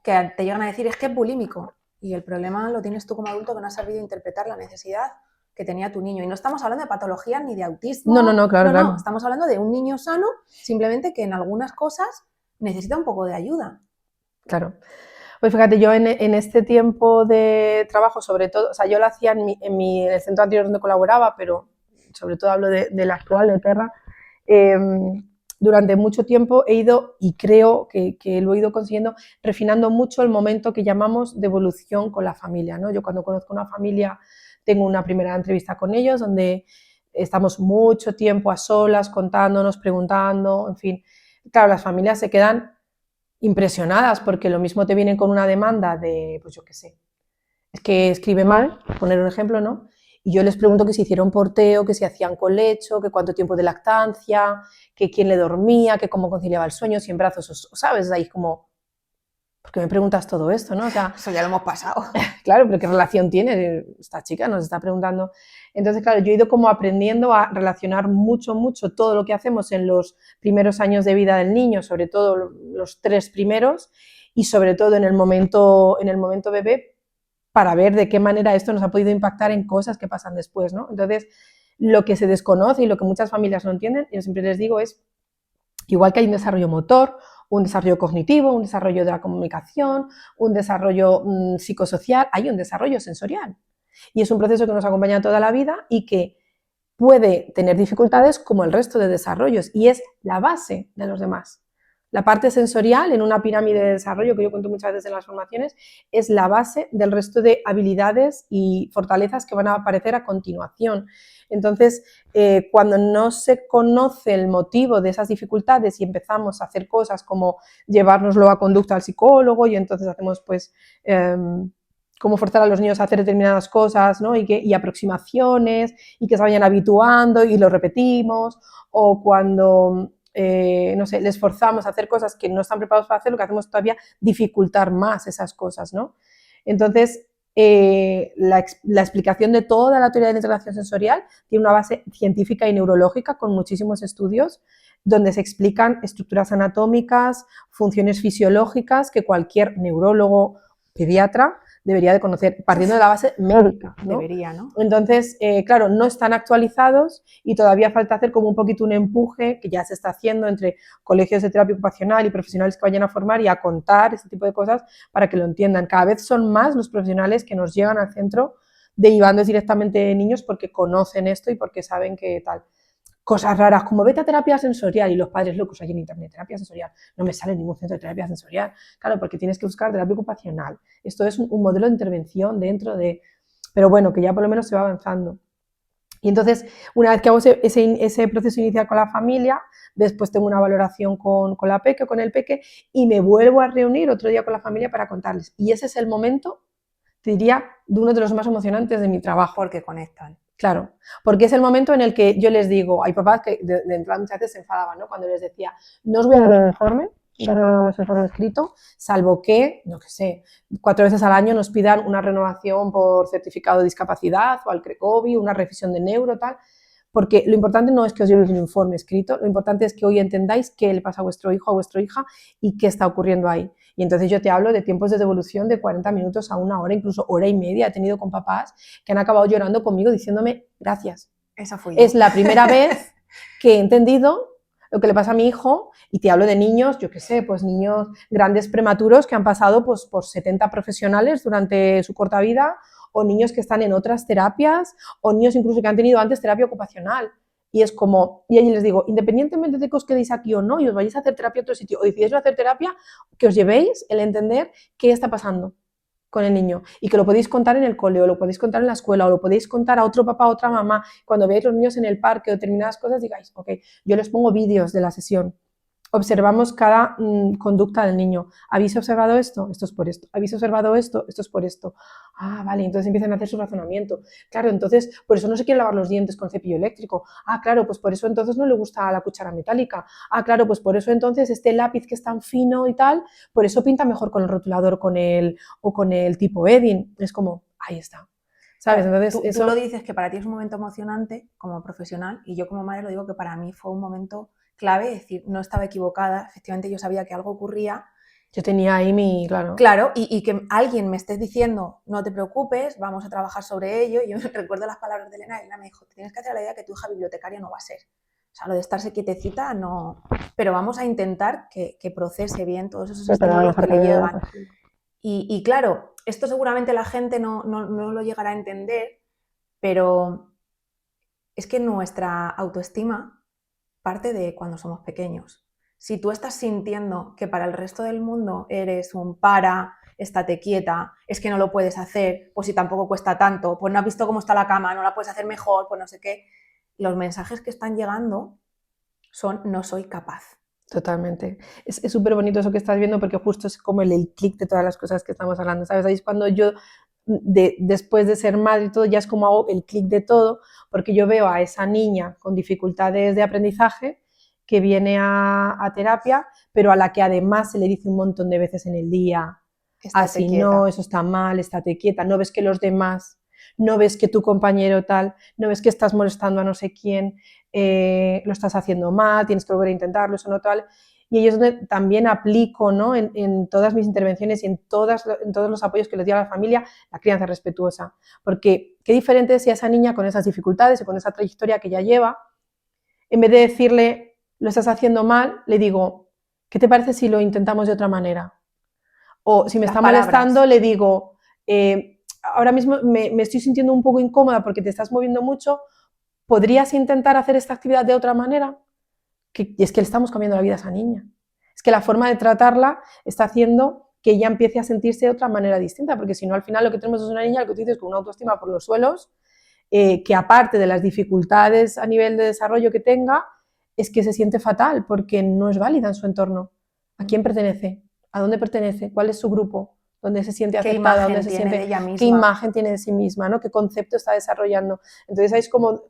Speaker 3: Que te llegan a decir, es que es bulímico. Y el problema lo tienes tú como adulto que no has sabido interpretar la necesidad que tenía tu niño. Y no estamos hablando de patologías ni de autismo.
Speaker 4: No, claro.
Speaker 3: Estamos hablando de un niño sano, simplemente que en algunas cosas necesita un poco de ayuda.
Speaker 4: Claro. Pues fíjate, yo en este tiempo de trabajo, sobre todo, o sea, yo lo hacía en el centro anterior donde colaboraba, pero sobre todo hablo del actual, de Terra. Durante mucho tiempo he ido, y creo que lo he ido consiguiendo, refinando mucho el momento que llamamos de evolución con la familia, ¿no? Yo cuando conozco una familia tengo una primera entrevista con ellos donde estamos mucho tiempo a solas, contándonos, preguntando, en fin. Claro, las familias se quedan impresionadas porque lo mismo te vienen con una demanda de, pues yo qué sé, es que escribe mal, por poner un ejemplo, ¿no? Y yo les pregunto que si hicieron porteo, que si hacían colecho, que cuánto tiempo de lactancia, que quién le dormía, que cómo conciliaba el sueño, si en brazos, ¿sabes? Ahí como, ¿por qué me preguntas todo esto, no? O sea,
Speaker 3: eso ya lo hemos pasado.
Speaker 4: Claro, pero ¿qué relación tiene? Esta chica nos está preguntando. Entonces, claro, yo he ido como aprendiendo a relacionar mucho todo lo que hacemos en los primeros años de vida del niño, sobre todo los 3 primeros, y sobre todo en el momento bebé, para ver de qué manera esto nos ha podido impactar en cosas que pasan después, ¿no? Entonces, lo que se desconoce y lo que muchas familias no entienden, yo siempre les digo es, igual que hay un desarrollo motor, un desarrollo cognitivo, un desarrollo de la comunicación, un desarrollo psicosocial, hay un desarrollo sensorial. Y es un proceso que nos acompaña toda la vida y que puede tener dificultades como el resto de desarrollos y es la base de los demás. La parte sensorial en una pirámide de desarrollo, que yo cuento muchas veces en las formaciones, es la base del resto de habilidades y fortalezas que van a aparecer a continuación. Entonces, cuando no se conoce el motivo de esas dificultades y empezamos a hacer cosas como llevárnoslo a conducta al psicólogo y entonces hacemos pues cómo forzar a los niños a hacer determinadas cosas, ¿no? y aproximaciones y que se vayan habituando y lo repetimos, o cuando no sé, les forzamos a hacer cosas que no están preparados para hacer, lo que hacemos es todavía dificultar más esas cosas, ¿no? Entonces, la explicación de toda la teoría de la integración sensorial tiene una base científica y neurológica con muchísimos estudios donde se explican estructuras anatómicas, funciones fisiológicas que cualquier neurólogo, pediatra debería de conocer, partiendo de la base médica, ¿no?
Speaker 3: Debería, ¿no?
Speaker 4: Entonces, claro, no están actualizados y todavía falta hacer como un poquito un empuje, que ya se está haciendo entre colegios de terapia ocupacional y profesionales que vayan a formar y a contar este tipo de cosas para que lo entiendan. Cada vez son más los profesionales que nos llegan al centro derivando directamente niños porque conocen esto y porque saben que tal. Cosas raras como vete a terapia sensorial y los padres locos ahí en internet, terapia sensorial, no me sale ningún centro de terapia sensorial, claro, porque tienes que buscar terapia ocupacional, esto es un modelo de intervención dentro de, pero bueno, que ya por lo menos se va avanzando. Y entonces, una vez que hago ese proceso inicial con la familia, después tengo una valoración con la peque o con el peque y me vuelvo a reunir otro día con la familia para contarles. Y ese es el momento, te diría, de uno de los más emocionantes de mi trabajo.
Speaker 3: Porque conectan.
Speaker 4: Claro, porque es el momento en el que yo les digo, hay papás que de entrada muchas veces se enfadaban, ¿no? Cuando les decía, no os voy a dar el informe escrito, salvo que, no que sé, 4 veces al año nos pidan una renovación por certificado de discapacidad o al CRECOVI, una revisión de neuro, tal, porque lo importante no es que os llevéis un informe escrito, lo importante es que hoy entendáis qué le pasa a vuestro hijo o a vuestra hija y qué está ocurriendo ahí. Y entonces yo te hablo de tiempos de devolución de 40 minutos a 1 hora, incluso hora y media. He tenido con papás que han acabado llorando conmigo diciéndome gracias.
Speaker 3: Esa fui yo.
Speaker 4: Es la primera vez que he entendido lo que le pasa a mi hijo y te hablo de niños, yo qué sé, pues niños grandes prematuros que han pasado pues, por 70 profesionales durante su corta vida o niños que están en otras terapias, o niños incluso que han tenido antes terapia ocupacional. Y es como, y ahí les digo, independientemente de que os quedéis aquí o no, y os vayáis a hacer terapia a otro sitio, o decidís no hacer terapia, que os llevéis el entender qué está pasando con el niño, y que lo podéis contar en el cole, o lo podéis contar en la escuela, o lo podéis contar a otro papá, a otra mamá, cuando veáis los niños en el parque o determinadas cosas, digáis, ok, yo les pongo vídeos de la sesión, observamos cada conducta del niño. ¿Habéis observado esto? Esto es por esto. ¿Habéis observado esto? Esto es por esto. Ah, vale, entonces empiezan a hacer su razonamiento. Claro, entonces por eso no se quiere lavar los dientes con cepillo eléctrico. Ah, claro, pues por eso entonces no le gusta la cuchara metálica. Ah, claro, pues por eso entonces este lápiz que es tan fino y tal, por eso pinta mejor con el rotulador o con el tipo Edding. Es como, ahí está. ¿Sabes? Entonces,
Speaker 3: tú lo dices que para ti es un momento emocionante como profesional, y yo como madre lo digo que para mí fue un momento clave, es decir, no estaba equivocada, efectivamente yo sabía que algo ocurría.
Speaker 4: Yo tenía ahí mi, claro.
Speaker 3: Claro, y que alguien me estés diciendo, no te preocupes, vamos a trabajar sobre ello. Yo recuerdo las palabras de Elena, y Elena me dijo, te tienes que hacer la idea que tu hija bibliotecaria no va a ser. O sea, lo de estarse quietecita no, pero vamos a intentar que procese bien todos esos estímulos que le llegan. Y claro, esto seguramente la gente no lo llegará a entender, pero es que nuestra autoestima parte de cuando somos pequeños. Si tú estás sintiendo que para el resto del mundo eres un estate quieta, es que no lo puedes hacer, pues si tampoco cuesta tanto, pues no has visto cómo está la cama, no la puedes hacer mejor, pues no sé qué. Los mensajes que están llegando son no soy capaz.
Speaker 4: Totalmente. Es súper bonito eso que estás viendo, porque justo es como el clic de todas las cosas que estamos hablando, ¿sabes? Ahí es cuando yo, después de ser madre y todo, ya es como hago el clic de todo, porque yo veo a esa niña con dificultades de aprendizaje que viene a terapia, pero a la que además se le dice un montón de veces en el día, así no, eso está mal, estate quieta, no ves que los demás, no ves que tu compañero tal, no ves que estás molestando a no sé quién, lo estás haciendo mal, tienes que volver a intentarlo, eso no tal. Y ahí es donde también aplico, ¿no? en todas mis intervenciones y en todos los apoyos que les doy a la familia, la crianza respetuosa. Porque qué diferente es si a esa niña con esas dificultades y con esa trayectoria que ya lleva, en vez de decirle, lo estás haciendo mal, le digo, ¿qué te parece si lo intentamos de otra manera? O si me está molestando, le digo, ahora mismo me estoy sintiendo un poco incómoda porque te estás moviendo mucho, ¿podrías intentar hacer esta actividad de otra manera? Y es que le estamos cambiando la vida a esa niña. Es que la forma de tratarla está haciendo que ella empiece a sentirse de otra manera distinta, porque si no, al final lo que tenemos es una niña, lo que tú dices, con una autoestima por los suelos, que aparte de las dificultades a nivel de desarrollo que tenga, es que se siente fatal porque no es válida en su entorno. ¿A quién pertenece? ¿A dónde pertenece? ¿Cuál es su grupo? ¿Dónde se siente aceptada? ¿Dónde se siente? ¿Qué imagen tiene de sí misma? ¿No? ¿Qué concepto está desarrollando? Entonces ahí es como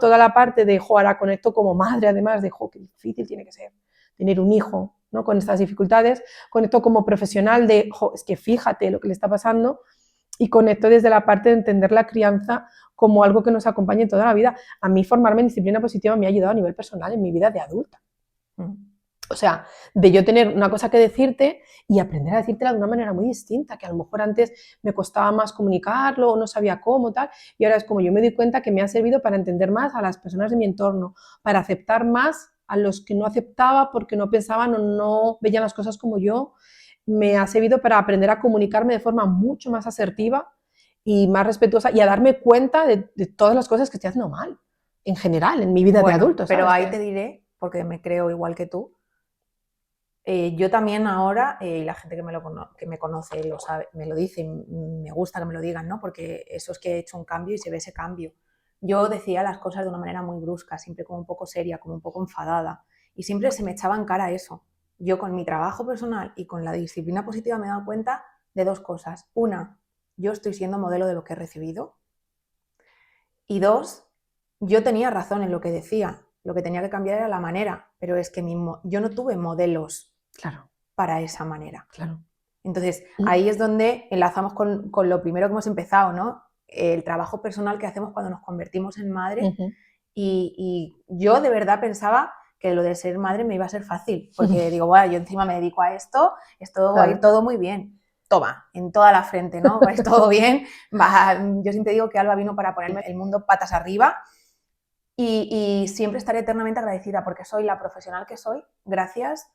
Speaker 4: toda la parte de, ahora conecto como madre, además de, qué difícil tiene que ser tener un hijo, ¿no? Con estas dificultades, conecto como profesional de, es que fíjate lo que le está pasando, y conecto desde la parte de entender la crianza como algo que nos acompañe toda la vida. A mí formarme en disciplina positiva me ha ayudado a nivel personal en mi vida de adulta. O sea, de yo tener una cosa que decirte y aprender a decírtela de una manera muy distinta, que a lo mejor antes me costaba más comunicarlo o no sabía cómo, tal, y ahora es como yo me doy cuenta que me ha servido para entender más a las personas de mi entorno, para aceptar más a los que no aceptaba porque no pensaban o no veían las cosas como yo. Me ha servido para aprender a comunicarme de forma mucho más asertiva y más respetuosa, y a darme cuenta de todas las cosas que estoy haciendo mal, en general, en mi vida de adulto.
Speaker 3: Pero ahí te diré, porque me creo igual que tú, yo también ahora, y la gente que me conoce lo sabe, me lo dice, y me gusta que me lo digan, ¿no? Porque eso es que he hecho un cambio y se ve ese cambio. Yo decía las cosas de una manera muy brusca, siempre como un poco seria, como un poco enfadada, y siempre se me echaba en cara eso. Yo con mi trabajo personal y con la disciplina positiva me he dado cuenta de dos cosas. Una, yo estoy siendo modelo de lo que he recibido. Y dos, yo tenía razón en lo que decía. Lo que tenía que cambiar era la manera, pero es que yo no tuve modelos para esa manera. Entonces, ahí es donde enlazamos con lo primero que hemos empezado, ¿no? El trabajo personal que hacemos cuando nos convertimos en madre. Y yo de verdad pensaba que lo de ser madre me iba a ser fácil, porque digo, bueno, yo encima me dedico a esto va a ir todo muy bien. Toma, en toda la frente, ¿no? Va a ir todo bien. Yo siempre digo que Alba vino para ponerme el mundo patas arriba, y siempre estaré eternamente agradecida porque soy la profesional que soy gracias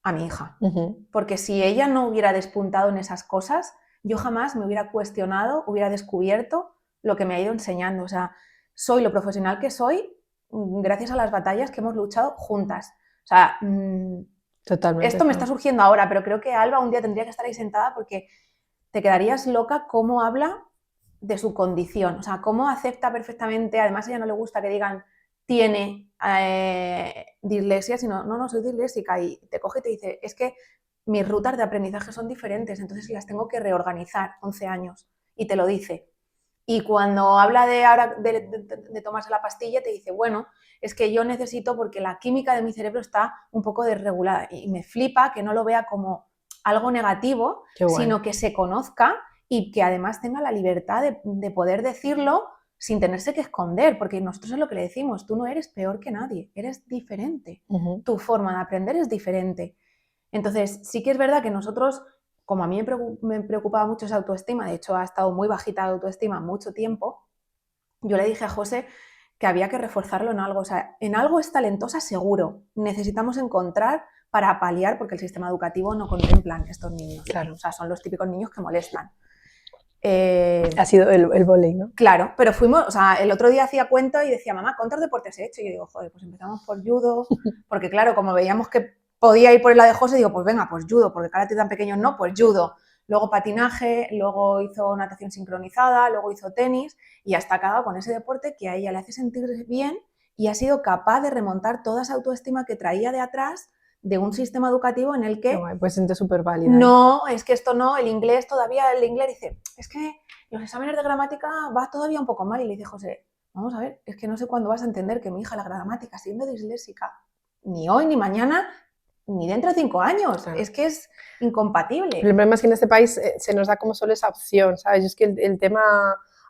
Speaker 3: a mi hija. Porque si ella no hubiera despuntado en esas cosas, yo jamás me hubiera cuestionado, hubiera descubierto lo que me ha ido enseñando. O sea, soy lo profesional que soy gracias a las batallas que hemos luchado juntas. O sea,
Speaker 4: Totalmente.
Speaker 3: Esto me está surgiendo ahora, pero creo que Alba un día tendría que estar ahí sentada porque te quedarías loca cómo habla de su condición. O sea, cómo acepta perfectamente, además a ella no le gusta que digan tiene dislexia, sino no, soy disléxica, y te coge y te dice, es que mis rutas de aprendizaje son diferentes, entonces las tengo que reorganizar, 11 años, y te lo dice. Y cuando habla de ahora de tomarse la pastilla, te dice, bueno, es que yo necesito porque la química de mi cerebro está un poco desregulada. Y me flipa que no lo vea como algo negativo, sino que se conozca y que además tenga la libertad de poder decirlo sin tenerse que esconder, porque nosotros es lo que le decimos, tú no eres peor que nadie, eres diferente. Tu forma de aprender es diferente. Entonces, sí que es verdad que nosotros, como a mí me preocupaba mucho esa autoestima, de hecho ha estado muy bajita la autoestima mucho tiempo, yo le dije a José que había que reforzarlo en algo. O sea, en algo es talentosa seguro, necesitamos encontrar para paliar, porque el sistema educativo no contemplan estos niños.
Speaker 4: Claro.
Speaker 3: O sea, son los típicos niños que molestan.
Speaker 4: Ha sido el vóley, ¿no?
Speaker 3: Claro, pero fuimos, o sea, el otro día hacía cuenta y decía, mamá, ¿cuántos deportes he hecho? Y yo digo, joder, pues empezamos por judo, porque claro, como veíamos que podía ir por el lado de José, digo, pues venga, pues judo, porque karate tan pequeño no, pues judo. Luego patinaje, luego hizo natación sincronizada, luego hizo tenis y hasta acabado con ese deporte que a ella le hace sentirse bien y ha sido capaz de remontar toda esa autoestima que traía de atrás de un sistema educativo en el que...
Speaker 4: Pues siente súper válida.
Speaker 3: No, es que esto no, el inglés todavía, el inglés dice, es que los exámenes de gramática va todavía un poco mal. Y le dice José, vamos a ver, es que no sé cuándo vas a entender que mi hija la gramática, siendo disléxica, ni hoy, ni mañana, ni dentro de 5 años. Claro. Es que es incompatible.
Speaker 4: El problema es que en este país se nos da como solo esa opción, ¿sabes? Es que el tema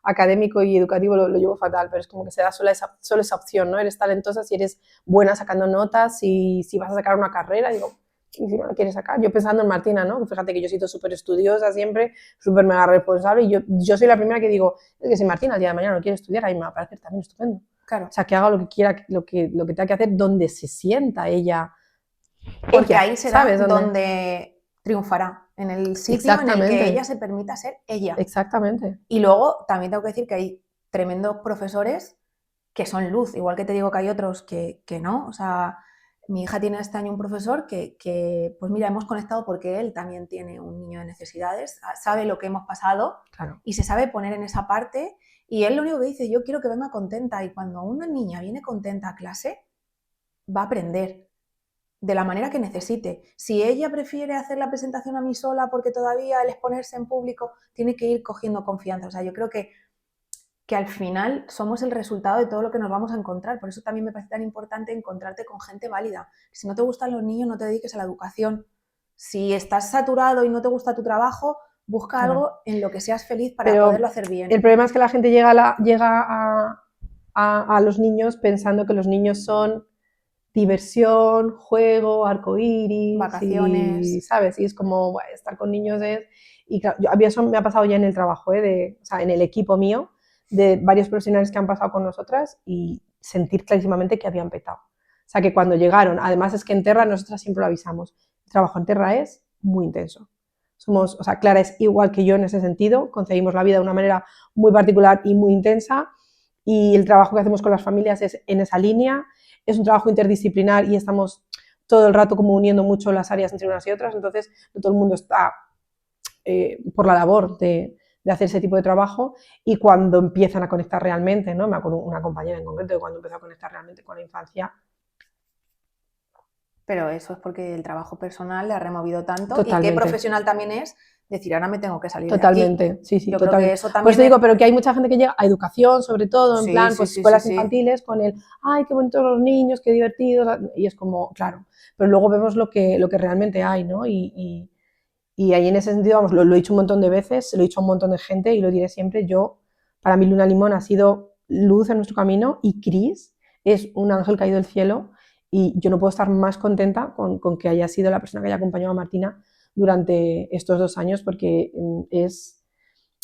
Speaker 4: académico y educativo lo llevo fatal, pero es como que se da solo esa opción, ¿no? Eres talentosa si eres buena sacando notas, si vas a sacar una carrera, digo, y si no la quieres sacar. Yo pensando en Martina, ¿no? Fíjate que yo he sido súper estudiosa siempre, súper mega responsable, y yo soy la primera que digo, es que si Martina el día de mañana no quiere estudiar, a mí me va a parecer también estupendo.
Speaker 3: Claro.
Speaker 4: O sea, que haga lo que quiera, lo que tenga que hacer, donde se sienta ella.
Speaker 3: Porque ahí será, ¿sabes?, donde triunfará, en el sitio en el que ella se permita ser ella.
Speaker 4: Exactamente.
Speaker 3: Y luego también tengo que decir que hay tremendos profesores que son luz, igual que te digo que hay otros que no. O sea, mi hija tiene este año un profesor que, pues mira, hemos conectado porque él también tiene un niño de necesidades, sabe lo que hemos pasado, claro, y se sabe poner en esa parte, y él lo único que dice, yo quiero que venga contenta, y cuando una niña viene contenta a clase, va a aprender de la manera que necesite. Si ella prefiere hacer la presentación a mí sola porque todavía el exponerse en público, tiene que ir cogiendo confianza. O sea, yo creo que al final somos el resultado de todo lo que nos vamos a encontrar. Por eso también me parece tan importante encontrarte con gente válida. Si no te gustan los niños, no te dediques a la educación. Si estás saturado y no te gusta tu trabajo, busca algo en lo que seas feliz para poderlo hacer bien.
Speaker 4: El problema es que la gente llega a los niños pensando que los niños son diversión, juego, arcoíris,
Speaker 3: vacaciones,
Speaker 4: y, ¿sabes? Y es como, bueno, estar con niños es... Y claro, eso me ha pasado ya en el trabajo, o sea, en el equipo mío, de varios profesionales que han pasado con nosotras y sentir clarísimamente que habían petado. O sea, que cuando llegaron, además es que en Terra nosotras siempre lo avisamos, el trabajo en Terra es muy intenso. O sea, Clara es igual que yo en ese sentido, concebimos la vida de una manera muy particular y muy intensa, y el trabajo que hacemos con las familias es en esa línea. Es un trabajo interdisciplinar y estamos todo el rato como uniendo mucho las áreas entre unas y otras, entonces no todo el mundo está por la labor de hacer ese tipo de trabajo, y cuando empiezan a conectar realmente, ¿no? Me acuerdo una compañera en concreto de cuando empezó a conectar realmente con la infancia.
Speaker 3: Pero eso es porque el trabajo personal le ha removido tanto.
Speaker 4: Totalmente.
Speaker 3: Y qué profesional también es decir, ahora me tengo que salir
Speaker 4: totalmente,
Speaker 3: de aquí.
Speaker 4: Sí,
Speaker 3: yo
Speaker 4: totalmente.
Speaker 3: Creo que eso también
Speaker 4: pues te digo, pero que hay mucha gente que llega a educación, sobre todo, en plan, pues escuelas infantiles, con el, ay, qué bonitos los niños, qué divertidos, y es como, claro, pero luego vemos lo que realmente hay, ¿no? Y ahí en ese sentido, vamos, lo he dicho un montón de veces, lo he dicho a un montón de gente y lo diré siempre, para mí Luna Limón ha sido luz en nuestro camino, y Cris es un ángel caído del cielo, y yo no puedo estar más contenta con que haya sido la persona que haya acompañado a Martina durante estos 2 años, porque es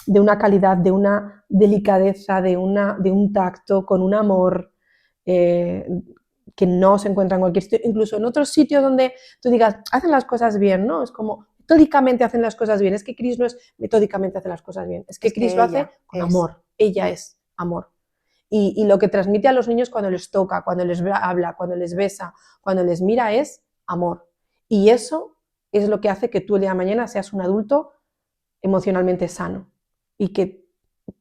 Speaker 4: de una calidad, de una delicadeza, de un tacto, con un amor que no se encuentra en cualquier sitio, incluso en otros sitios donde tú digas, hacen las cosas bien, ¿no? Es como, metódicamente hacen las cosas bien. Es que Cris no es metódicamente hace las cosas bien, es que Cris lo hace con amor. Ella es amor. Y lo que transmite a los niños cuando les toca, cuando les habla, cuando les besa, cuando les mira es amor. Y eso es lo que hace que tú el día de mañana seas un adulto emocionalmente sano y que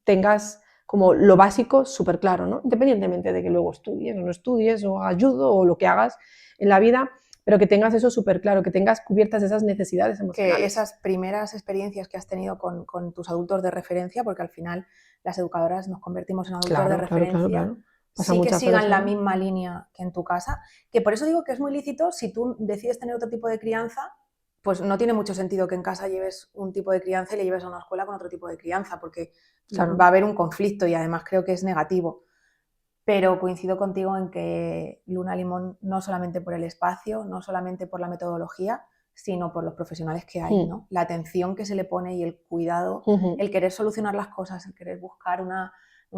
Speaker 4: tengas como lo básico súper claro, ¿no? Independientemente de que luego estudies o no estudies o ayudo o lo que hagas en la vida, pero que tengas eso súper claro, que tengas cubiertas esas necesidades emocionales.
Speaker 3: Que esas primeras experiencias que has tenido con tus adultos de referencia, porque al final las educadoras nos convertimos en adultos de referencia,
Speaker 4: claro.
Speaker 3: Sí que sigan la misma línea que en tu casa, que por eso digo que es muy lícito si tú decides tener otro tipo de crianza, pues no tiene mucho sentido que en casa lleves un tipo de crianza y le lleves a una escuela con otro tipo de crianza, porque va a haber un conflicto y además creo que es negativo. Pero coincido contigo en que Luna Limón, no solamente por el espacio, no solamente por la metodología, sino por los profesionales que hay, ¿no? La atención que se le pone y el cuidado, el querer solucionar las cosas, el querer buscar una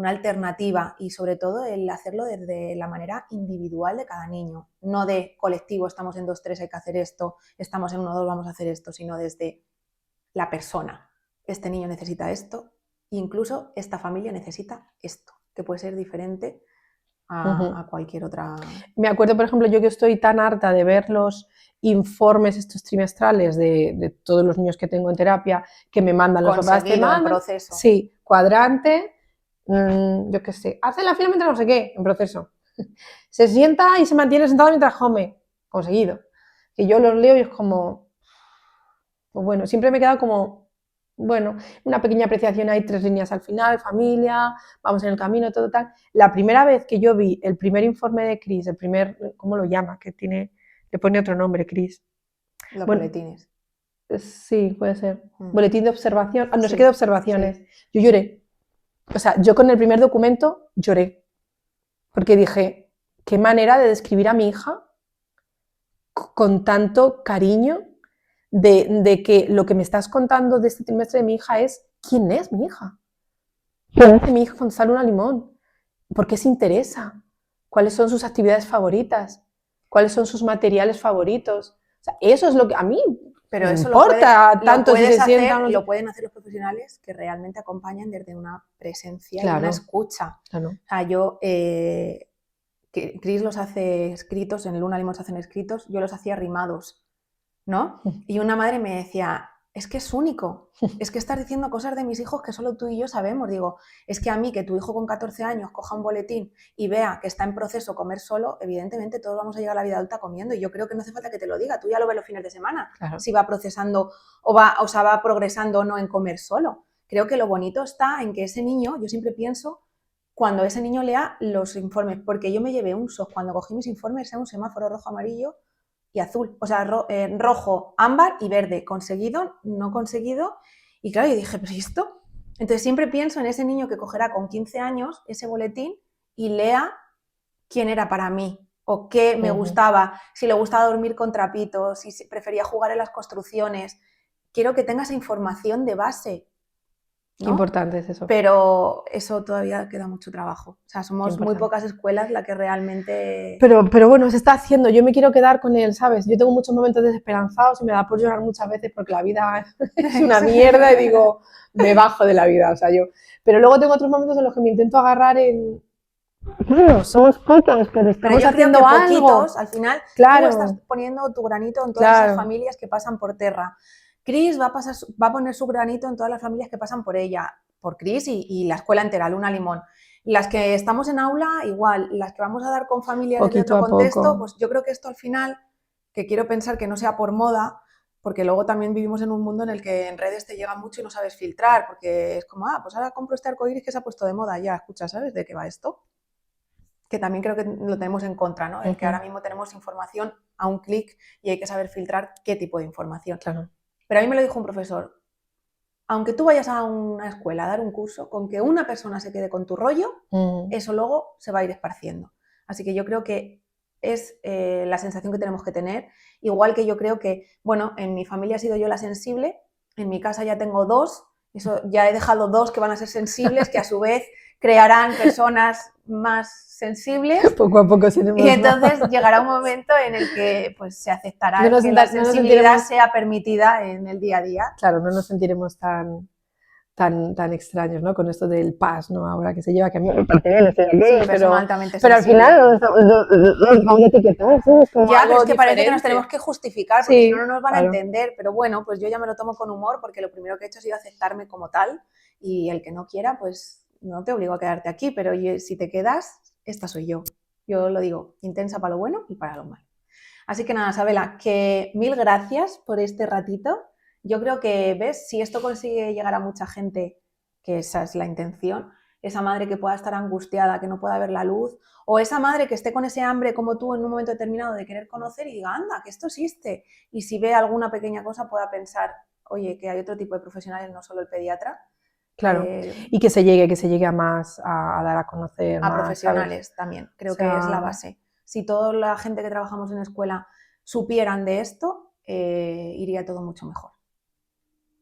Speaker 3: alternativa y sobre todo el hacerlo desde la manera individual de cada niño, no de colectivo, estamos en 2-3, hay que hacer esto, estamos en 1-2, vamos a hacer esto, sino desde la persona. Este niño necesita esto, incluso esta familia necesita esto, que puede ser diferente a cualquier otra.
Speaker 4: Me acuerdo, por ejemplo, yo que estoy tan harta de ver los informes estos trimestrales de todos los niños que tengo en terapia, que me mandan los papás, te mandan,
Speaker 3: en proceso.
Speaker 4: Sí, cuadrante, yo qué sé, hace la fila mientras no sé qué, en proceso. Se sienta y se mantiene sentado mientras come, conseguido. Y yo los leo y es como, pues bueno, siempre me he quedado como, bueno, una pequeña apreciación, hay 3 líneas al final, familia, vamos en el camino, todo tal. La primera vez que yo vi el primer informe de Cris, el primer, ¿cómo lo llama? Que tiene, le pone otro nombre, Cris.
Speaker 3: Los boletines.
Speaker 4: Sí, puede ser. Boletín de observación, no sé
Speaker 3: Sí,
Speaker 4: qué de observaciones.
Speaker 3: Sí.
Speaker 4: Yo lloré. O sea, yo con el primer documento lloré. Porque dije, qué manera de describir a mi hija con tanto cariño, de que lo que me estás contando de este trimestre de mi hija es ¿quién es mi hija? ¿Qué hace mi hija cuando sale Luna Limón? ¿Por qué se interesa? ¿Cuáles son sus actividades favoritas? ¿Cuáles son sus materiales favoritos? O sea, eso es lo que a mí
Speaker 3: pero
Speaker 4: me
Speaker 3: eso
Speaker 4: importa tanto si se
Speaker 3: hacer,
Speaker 4: sientan.
Speaker 3: Lo pueden hacer los profesionales que realmente acompañan desde una presencia y una escucha.
Speaker 4: Claro.
Speaker 3: O sea, yo, Cris los hace escritos, en Luna Limón se hacen escritos, yo los hacía rimados, ¿no? Y una madre me decía, es que es único, es que estás diciendo cosas de mis hijos que solo tú y yo sabemos. Digo, es que a mí, que tu hijo con 14 años coja un boletín y vea que está en proceso comer solo, evidentemente todos vamos a llegar a la vida adulta comiendo, y yo creo que no hace falta que te lo diga, tú ya lo ves los fines de semana, si va procesando o va progresando o no en comer solo. Creo que lo bonito está en que ese niño, yo siempre pienso, cuando ese niño lea los informes, porque yo me llevé un shock cuando cogí mis informes, era un semáforo rojo, amarillo y azul, o sea, rojo, ámbar y verde, conseguido, no conseguido, y claro, yo dije, ¿pero esto? Entonces siempre pienso en ese niño que cogerá con 15 años ese boletín y lea quién era para mí, o qué me gustaba, si le gustaba dormir con trapitos, si prefería jugar en las construcciones. Quiero que tenga esa información de base, ¿no?
Speaker 4: Qué importante es eso.
Speaker 3: Pero eso todavía queda mucho trabajo. O sea, somos muy pocas escuelas las que realmente...
Speaker 4: Pero bueno, se está haciendo. Yo me quiero quedar con él, ¿sabes? Yo tengo muchos momentos desesperanzados y me da por llorar muchas veces porque la vida es una mierda y digo, me bajo de la vida, o sea, yo... Pero luego tengo otros momentos en los que me intento agarrar en... Bueno, somos pocos, pero estamos haciendo algo.
Speaker 3: Poquitos, al final,
Speaker 4: claro.
Speaker 3: Tú estás poniendo tu granito en todas esas familias que pasan por Terra. Cris va a poner su granito en todas las familias que pasan por ella, por Cris y la escuela entera, Luna Limón. Las que estamos en aula, igual. Las que vamos a dar con familias de otro contexto, pues yo creo que esto al final, que quiero pensar que no sea por moda, porque luego también vivimos en un mundo en el que en redes te llega mucho y no sabes filtrar, porque es como, pues ahora compro este arcoíris que se ha puesto de moda, ya, escucha, ¿sabes de qué va esto? Que también creo que lo tenemos en contra, ¿no? El que ahora mismo tenemos información a un clic y hay que saber filtrar qué tipo de información.
Speaker 4: Claro.
Speaker 3: Pero a mí me lo dijo un profesor, aunque tú vayas a una escuela a dar un curso, con que una persona se quede con tu rollo, eso luego se va a ir esparciendo. Así que yo creo que es la sensación que tenemos que tener, igual que yo creo que, bueno, en mi familia he sido yo la sensible, en mi casa ya tengo 2, eso ya he dejado 2 que van a ser sensibles, que a su vez crearán personas más sensibles.
Speaker 4: Poco a poco seremos
Speaker 3: Y entonces llegará un momento en el que pues, se aceptará
Speaker 4: No nos
Speaker 3: que la
Speaker 4: senta- no nos
Speaker 3: sensibilidad
Speaker 4: sentiremos-
Speaker 3: sea permitida en el día a día.
Speaker 4: Claro, no nos sentiremos tan extraños, ¿no? Con esto del PAS, ¿no? Ahora que se lleva, que a mí me parece bien, estoy de acuerdo,
Speaker 3: Sí, persona altamente
Speaker 4: pero al
Speaker 3: sensible.
Speaker 4: final nos vamos a etiquetar, ¿sabes? Como
Speaker 3: Ya,
Speaker 4: algo
Speaker 3: pero es que parece que nos
Speaker 4: diferente.
Speaker 3: tenemos que justificar porque
Speaker 4: Sí,
Speaker 3: si no, no nos van
Speaker 4: claro.
Speaker 3: a entender. Pero bueno, pues yo ya me lo tomo con humor porque lo primero que he hecho ha sido aceptarme como tal y el que no quiera, pues no te obligo a quedarte aquí, pero si te quedas, esta soy yo. Yo lo digo, intensa para lo bueno y para lo malo. Así que nada, Sabela, que mil gracias por este ratito. Yo creo que, ¿ves? Si esto consigue llegar a mucha gente, que esa es la intención, esa madre que pueda estar angustiada, que no pueda ver la luz, o esa madre que esté con ese hambre como tú en un momento determinado de querer conocer y diga, anda, que esto existe. Y si ve alguna pequeña cosa pueda pensar, oye, que hay otro tipo de profesionales, no solo el pediatra.
Speaker 4: Claro, y que se llegue a más, a dar a conocer
Speaker 3: a
Speaker 4: más,
Speaker 3: profesionales
Speaker 4: ¿sabes?
Speaker 3: también, creo
Speaker 4: O sea,
Speaker 3: que es la base. Si toda la gente que trabajamos en escuela supieran de esto, iría todo mucho mejor.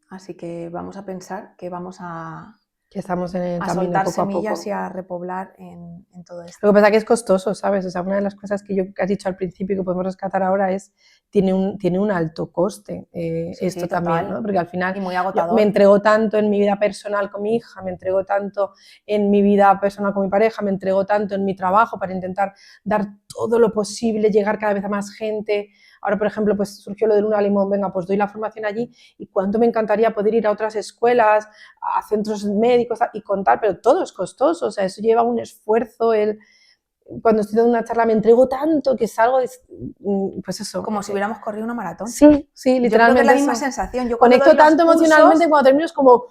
Speaker 3: Así que vamos a pensar que vamos a
Speaker 4: que estamos en el
Speaker 3: a
Speaker 4: camino
Speaker 3: soltar
Speaker 4: poco a
Speaker 3: semillas
Speaker 4: poco.
Speaker 3: y a repoblar en todo esto.
Speaker 4: Lo que pasa es que es costoso, ¿sabes? O sea, una de las cosas que has dicho al principio que podemos rescatar ahora es tiene un alto coste
Speaker 3: Sí,
Speaker 4: esto
Speaker 3: sí,
Speaker 4: también,
Speaker 3: total.
Speaker 4: ¿no? Porque al final
Speaker 3: Y muy
Speaker 4: yo
Speaker 3: agotador.
Speaker 4: me entrego tanto en mi vida personal con mi hija, me entrego tanto en mi vida personal con mi pareja, me entrego tanto en mi trabajo para intentar dar todo lo posible, llegar cada vez a más gente. Ahora, por ejemplo, pues surgió lo del Una Limón, venga, pues doy la formación allí y cuánto me encantaría poder ir a otras escuelas, a centros médicos y contar, pero todo es costoso, o sea, eso lleva un esfuerzo, cuando estoy dando una charla me entrego tanto que salgo, pues eso.
Speaker 3: Como si hubiéramos corrido una maratón.
Speaker 4: Sí,
Speaker 3: Yo creo
Speaker 4: literalmente
Speaker 3: que es la
Speaker 4: eso.
Speaker 3: misma sensación. Yo cuando
Speaker 4: Conecto
Speaker 3: doy los
Speaker 4: tanto
Speaker 3: cursos,
Speaker 4: emocionalmente cuando termino es como...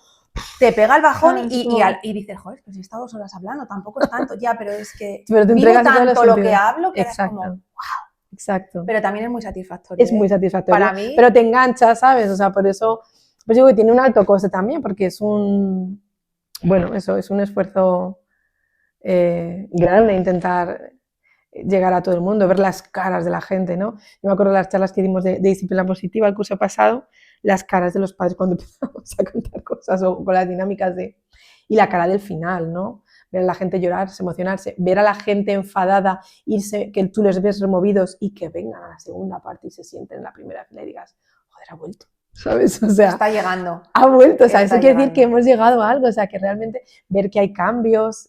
Speaker 3: te pega el bajón
Speaker 4: ¿sabes?
Speaker 3: y dices, joder, pues he estado 2 horas hablando, tampoco es tanto. Ya, pero es que
Speaker 4: Pero te
Speaker 3: vivo
Speaker 4: entregas en todos los
Speaker 3: tanto lo que
Speaker 4: sentidos.
Speaker 3: hablo que
Speaker 4: Exacto.
Speaker 3: eres como,
Speaker 4: Exacto.
Speaker 3: pero también es muy satisfactorio.
Speaker 4: Es muy satisfactorio.
Speaker 3: Para mí,
Speaker 4: pero te enganchas, ¿sabes? O sea, por eso, pues digo que tiene un alto coste también, porque es bueno, eso, es un esfuerzo grande intentar llegar a todo el mundo, ver las caras de la gente, ¿no? Yo me acuerdo de las charlas que dimos de disciplina positiva el curso pasado, las caras de los padres cuando empezamos a contar cosas o con las dinámicas y la cara del final, ¿no? Ver a la gente llorarse, emocionarse, ver a la gente enfadada, irse, que tú les ves removidos y que vengan a la segunda parte y se sienten en la primera fila y digas, joder, ha vuelto, ¿sabes? O sea,
Speaker 3: está llegando.
Speaker 4: Ha vuelto, o sea,
Speaker 3: Está
Speaker 4: eso quiere decir
Speaker 3: llegando.
Speaker 4: que hemos llegado a algo, o sea, que realmente ver que hay cambios.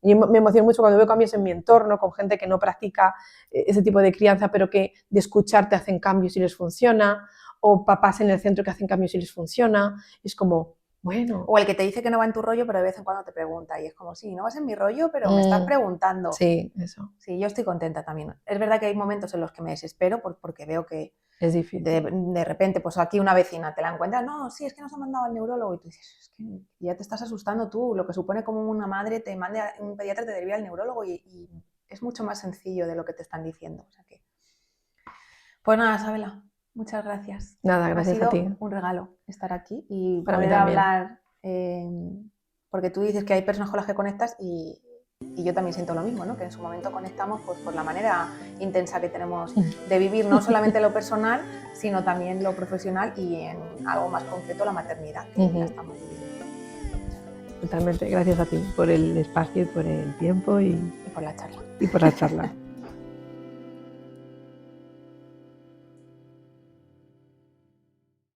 Speaker 4: Yo me emociono mucho cuando veo cambios en mi entorno, con gente que no practica ese tipo de crianza, pero que de escucharte hacen cambios y les funciona, o papás en el centro que hacen cambios y les funciona. Es como, bueno.
Speaker 3: O el que te dice que no va en tu rollo, pero de vez en cuando te pregunta. Y es como, sí, no vas en mi rollo, pero me estás preguntando.
Speaker 4: Sí, eso.
Speaker 3: Sí, yo estoy contenta también. Es verdad que hay momentos en los que me desespero porque veo que
Speaker 4: es difícil.
Speaker 3: De repente, pues aquí una vecina te la encuentra, no, sí, es que nos ha mandado al neurólogo. Y tú dices, es que ya te estás asustando tú. Lo que supone como una madre te mande a un pediatra, te deriva al neurólogo y es mucho más sencillo de lo que te están diciendo. O sea que... Pues nada, Sabela. Muchas gracias.
Speaker 4: Nada, gracias a ti.
Speaker 3: Ha sido un regalo estar aquí y
Speaker 4: para
Speaker 3: poder hablar, porque tú dices que hay personas con las que conectas y yo también siento lo mismo, ¿no? Que en su momento conectamos pues, por la manera intensa que tenemos de vivir no solamente lo personal, sino también lo profesional y en algo más concreto la maternidad, que ya estamos viviendo.
Speaker 4: Totalmente, gracias a ti por el espacio y por el tiempo y
Speaker 3: por la charla.
Speaker 4: Y por la charla.